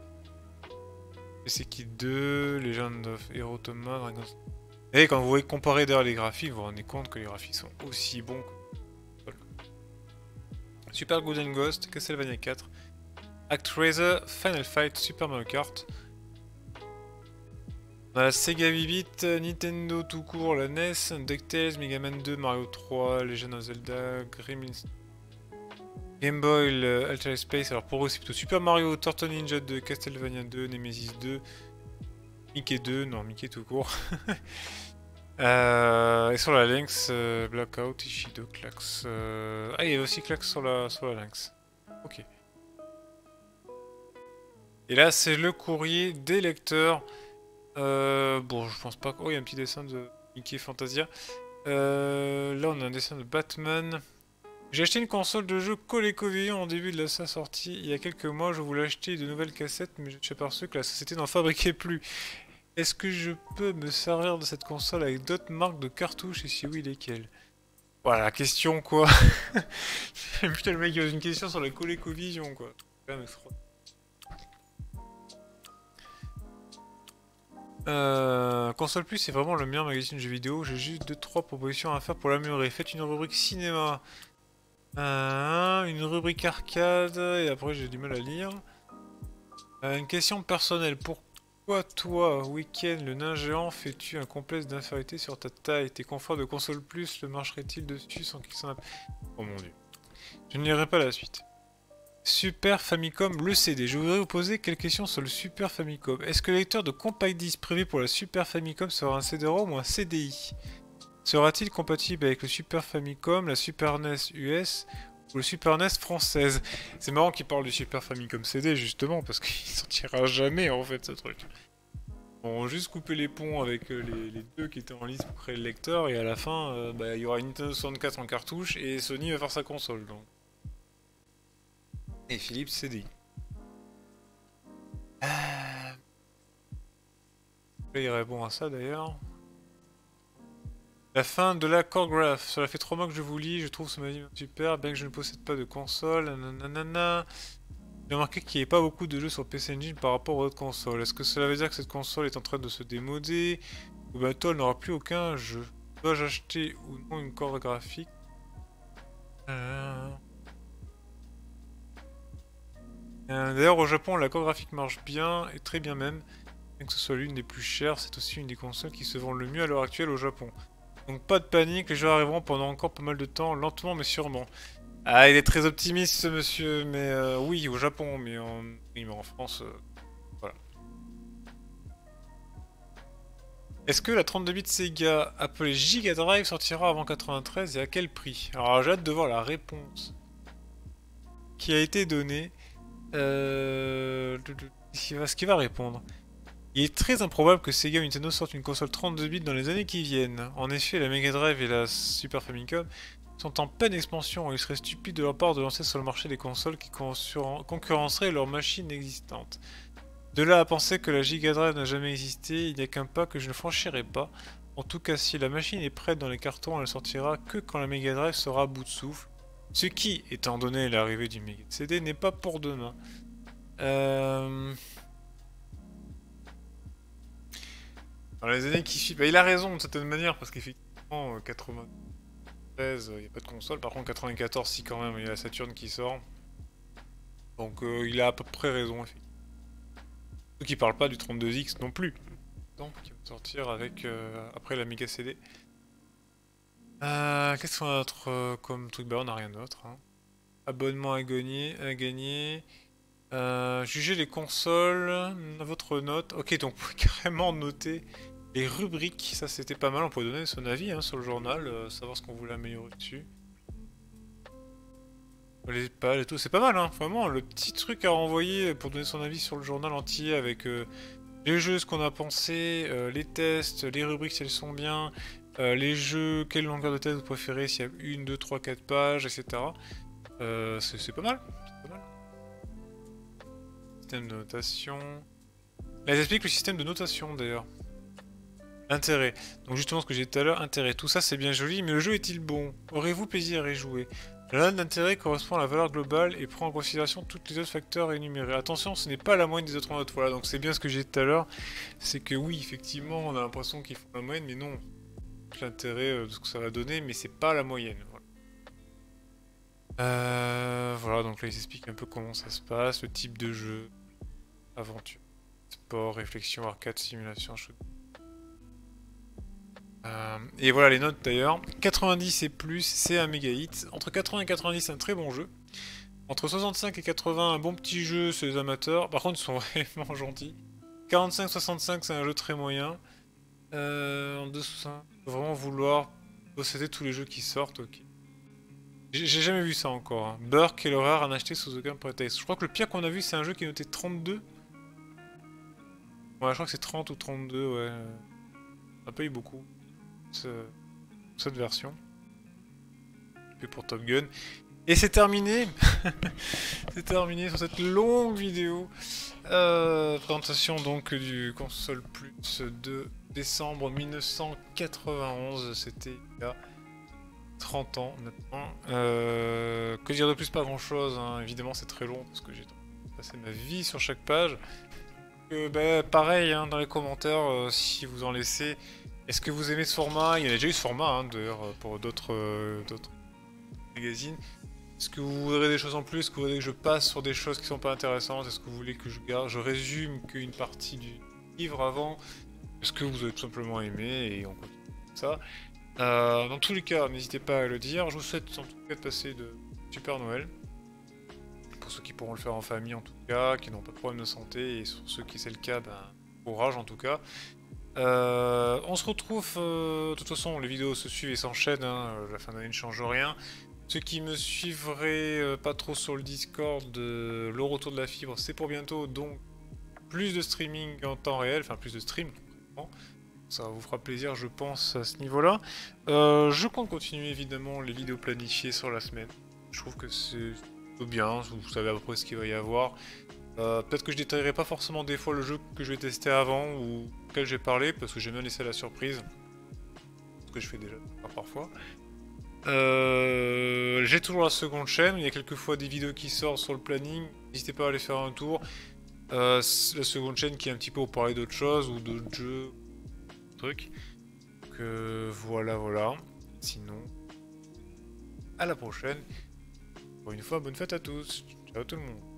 [SPEAKER 1] PC Kid 2, Legend of Hero Thomas, Dragon's... Et quand vous voyez comparer d'ailleurs les graphiques, vous vous rendez compte que les graphiques sont aussi bons que... Super Good and Ghost, Castlevania 4, ActRaiser, Final Fight, Super Mario Kart. On a la Sega 8-bit, Nintendo tout court, la NES, DuckTales, Mega Man 2, Mario 3, Legend of Zelda, Gremlins, Game Boy, Altered Space. Alors pour eux c'est plutôt Super Mario, Turtle Ninja 2, Castlevania 2, Nemesis 2, Mickey 2, non Mickey tout court. Et sur la Lynx, Blackout, Ishido, Klax. Ah, il y avait aussi Klax sur la Lynx. Ok. Et là, c'est le courrier des lecteurs. Bon, je pense pas. Oh, il y a un petit dessin de Mickey Fantasia. Là, on a un dessin de Batman. J'ai acheté une console de jeu ColecoVision en début de sa sortie. Il y a quelques mois, je voulais acheter de nouvelles cassettes, mais je suis aperçu que la société n'en fabriquait plus. Est-ce que je peux me servir de cette console avec d'autres marques de cartouches et si oui, lesquelles? Voilà, la question quoi. Putain, le mec il pose une question sur la ColecoVision quoi. Quand même Console Plus c'est vraiment le meilleur magazine de jeux vidéo. J'ai juste 2-3 propositions à faire pour l'améliorer. Faites une rubrique cinéma. Une rubrique arcade. Et après j'ai du mal à lire. Une question personnelle. Toi, week-end, le nain géant, fais-tu un complexe d'infériorité sur ta taille? Tes conforts de console plus le marcherait-il dessus sans qu'il s'en... Oh mon dieu. Je ne lirai pas la suite. Super Famicom, le CD. Je voudrais vous poser quelques questions sur le Super Famicom. Est-ce que le lecteur de compact disc prévu pour la Super Famicom sera un CD-ROM ou un CDI? Sera-t-il compatible avec le Super Famicom, la Super NES US ou le Super NES française? C'est marrant qu'il parle du Super Famicom CD justement parce qu'il sortira jamais en fait ce truc. On va juste couper les ponts avec les deux qui étaient en liste pour créer le lecteur et à la fin il y aura une Nintendo 64 en cartouche et Sony va faire sa console donc. Et Philips CDI. Là, il répond à ça d'ailleurs. La fin de la Choregraph. Cela fait 3 mois que je vous lis, je trouve ce magazine super, bien que je ne possède pas de console. Nanana. J'ai remarqué qu'il n'y avait pas beaucoup de jeux sur PC Engine par rapport aux autres consoles. Est-ce que cela veut dire que cette console est en train de se démoder? Ou bientôt elle n'aura plus aucun jeu? Dois-je acheter ou non une corde graphique? D'ailleurs au Japon la corde graphique marche bien, et très bien même. Bien que ce soit l'une des plus chères, c'est aussi une des consoles qui se vend le mieux à l'heure actuelle au Japon. Donc pas de panique, les jeux arriveront pendant encore pas mal de temps, lentement mais sûrement. Ah, il est très optimiste ce monsieur, mais oui, au Japon, oui, mais en France, voilà. Est-ce que la 32 bits Sega appelée Giga Drive sortira avant 93 et à quel prix? Alors j'ai hâte de voir la réponse qui a été donnée. Ce qu'il va répondre. Il est très improbable que Sega ou Nintendo sortent une console 32 bits dans les années qui viennent. En effet, la Mega Drive et la Super Famicom sont en pleine expansion et il serait stupide de leur part de lancer sur le marché des consoles qui concurrenceraient leurs machines existantes. De là à penser que la Giga Drive n'a jamais existé, il n'y a qu'un pas que je ne franchirai pas. En tout cas, si la machine est prête dans les cartons, elle sortira que quand la Mega Drive sera à bout de souffle. Ce qui, étant donné l'arrivée du Mega CD, n'est pas pour demain. Dans les années qui suivent, il a raison d'une certaine manière, parce qu'effectivement, 93, il n'y a pas de console. Par contre, 94, si quand même, il y a la Saturn qui sort. Donc il a à peu près raison, effectivement. Ceux qui parlent pas du 32X non plus. Donc, qui va sortir avec après la Mega CD. Qu'est-ce qu'on a d'autre comme truc? Bah on n'a rien d'autre. Hein. Abonnement à gagner. Juger les consoles, votre note. Ok, donc vous pouvez carrément noter les rubriques. Ça c'était pas mal, on pouvait donner son avis hein, sur le journal, savoir ce qu'on voulait améliorer dessus. Les pales et tout, c'est pas mal hein, vraiment, le petit truc à renvoyer pour donner son avis sur le journal entier avec les jeux, ce qu'on a pensé, les tests, les rubriques si elles sont bien, les jeux, quelle longueur de test vous préférez, s'il y a 1, 2, 3, 4 pages, etc. C'est pas mal. C'est pas mal. Système de notation. Là, ils expliquent le système de notation d'ailleurs. Intérêt. Donc justement ce que j'ai dit tout à l'heure, intérêt. Tout ça c'est bien joli, mais le jeu est-il bon? Aurez-vous plaisir à y jouer? La note d'intérêt correspond à la valeur globale et prend en considération tous les autres facteurs énumérés. Attention, ce n'est pas la moyenne des autres notes. Voilà, donc c'est bien ce que j'ai dit tout à l'heure. C'est que oui, effectivement, on a l'impression qu'ils font la moyenne, mais non. L'intérêt de ce que ça va donner, mais c'est pas la moyenne. Voilà, donc là ils expliquent un peu comment ça se passe, le type de jeu, aventure, sport, réflexion, arcade, simulation, shoot. Et voilà les notes d'ailleurs. 90 et plus, c'est un méga hit. Entre 80 et 90, c'est un très bon jeu. Entre 65 et 80, un bon petit jeu, c'est les amateurs. Par contre, ils sont vraiment gentils. 45-65, c'est un jeu très moyen. En dessous, faut vraiment vouloir posséder tous les jeux qui sortent, ok. J'ai jamais vu ça encore. Hein. Beurre, quelle horreur, à acheter sous aucun prétexte. Je crois que le pire qu'on a vu, c'est un jeu qui est noté 32. Ouais, je crois que c'est 30 ou 32, ouais. On a pas eu beaucoup. Cette version. Puis pour Top Gun. Et c'est terminé. C'est terminé sur cette longue vidéo. Présentation donc du console plus de décembre 1991. C'était il y a 30 ans maintenant. Que dire de plus? Pas grand chose. Hein. Évidemment, c'est très long parce que j'ai passé ma vie sur chaque page. Bah, pareil hein, dans les commentaires si vous en laissez. Est-ce que vous aimez ce format? Il y a déjà eu ce format hein, d'ailleurs pour d'autres magazines. Est-ce que vous voudrez des choses en plus? Est-ce que vous voudrez que je passe sur des choses qui sont pas intéressantes? Est-ce que vous voulez que je résume qu'une partie suivre avant, est-ce que vous avez tout simplement aimé, et on continue comme ça. Dans tous les cas, n'hésitez pas à le dire. Je vous souhaite en tout cas de passer de super Noël. Pour ceux qui pourront le faire en famille en tout cas, qui n'ont pas de problème de santé, et sur ceux qui c'est le cas, ben, courage en tout cas. On se retrouve, de toute façon les vidéos se suivent et s'enchaînent, hein, la fin d'année ne change rien. Ceux qui me suivraient pas trop sur le Discord, le retour de la fibre c'est pour bientôt, donc plus de streaming en temps réel, enfin plus de stream concrètement. Ça vous fera plaisir je pense à ce niveau-là. Je compte continuer évidemment les vidéos planifiées sur la semaine. Je trouve que c'est bien, vous savez à peu près ce qu'il va y avoir. Peut-être que je détaillerai pas forcément des fois le jeu que je vais tester avant ou auquel j'ai parlé, parce que j'aime bien laisser la surprise. Ce que je fais déjà parfois. J'ai toujours la seconde chaîne, il y a quelques fois des vidéos qui sortent sur le planning, n'hésitez pas à aller faire un tour. La seconde chaîne qui est un petit peu pour parler d'autres choses ou d'autres jeux, trucs. Donc voilà, voilà. Sinon, à la prochaine. Pour une fois, bonne fête à tous. Ciao tout le monde.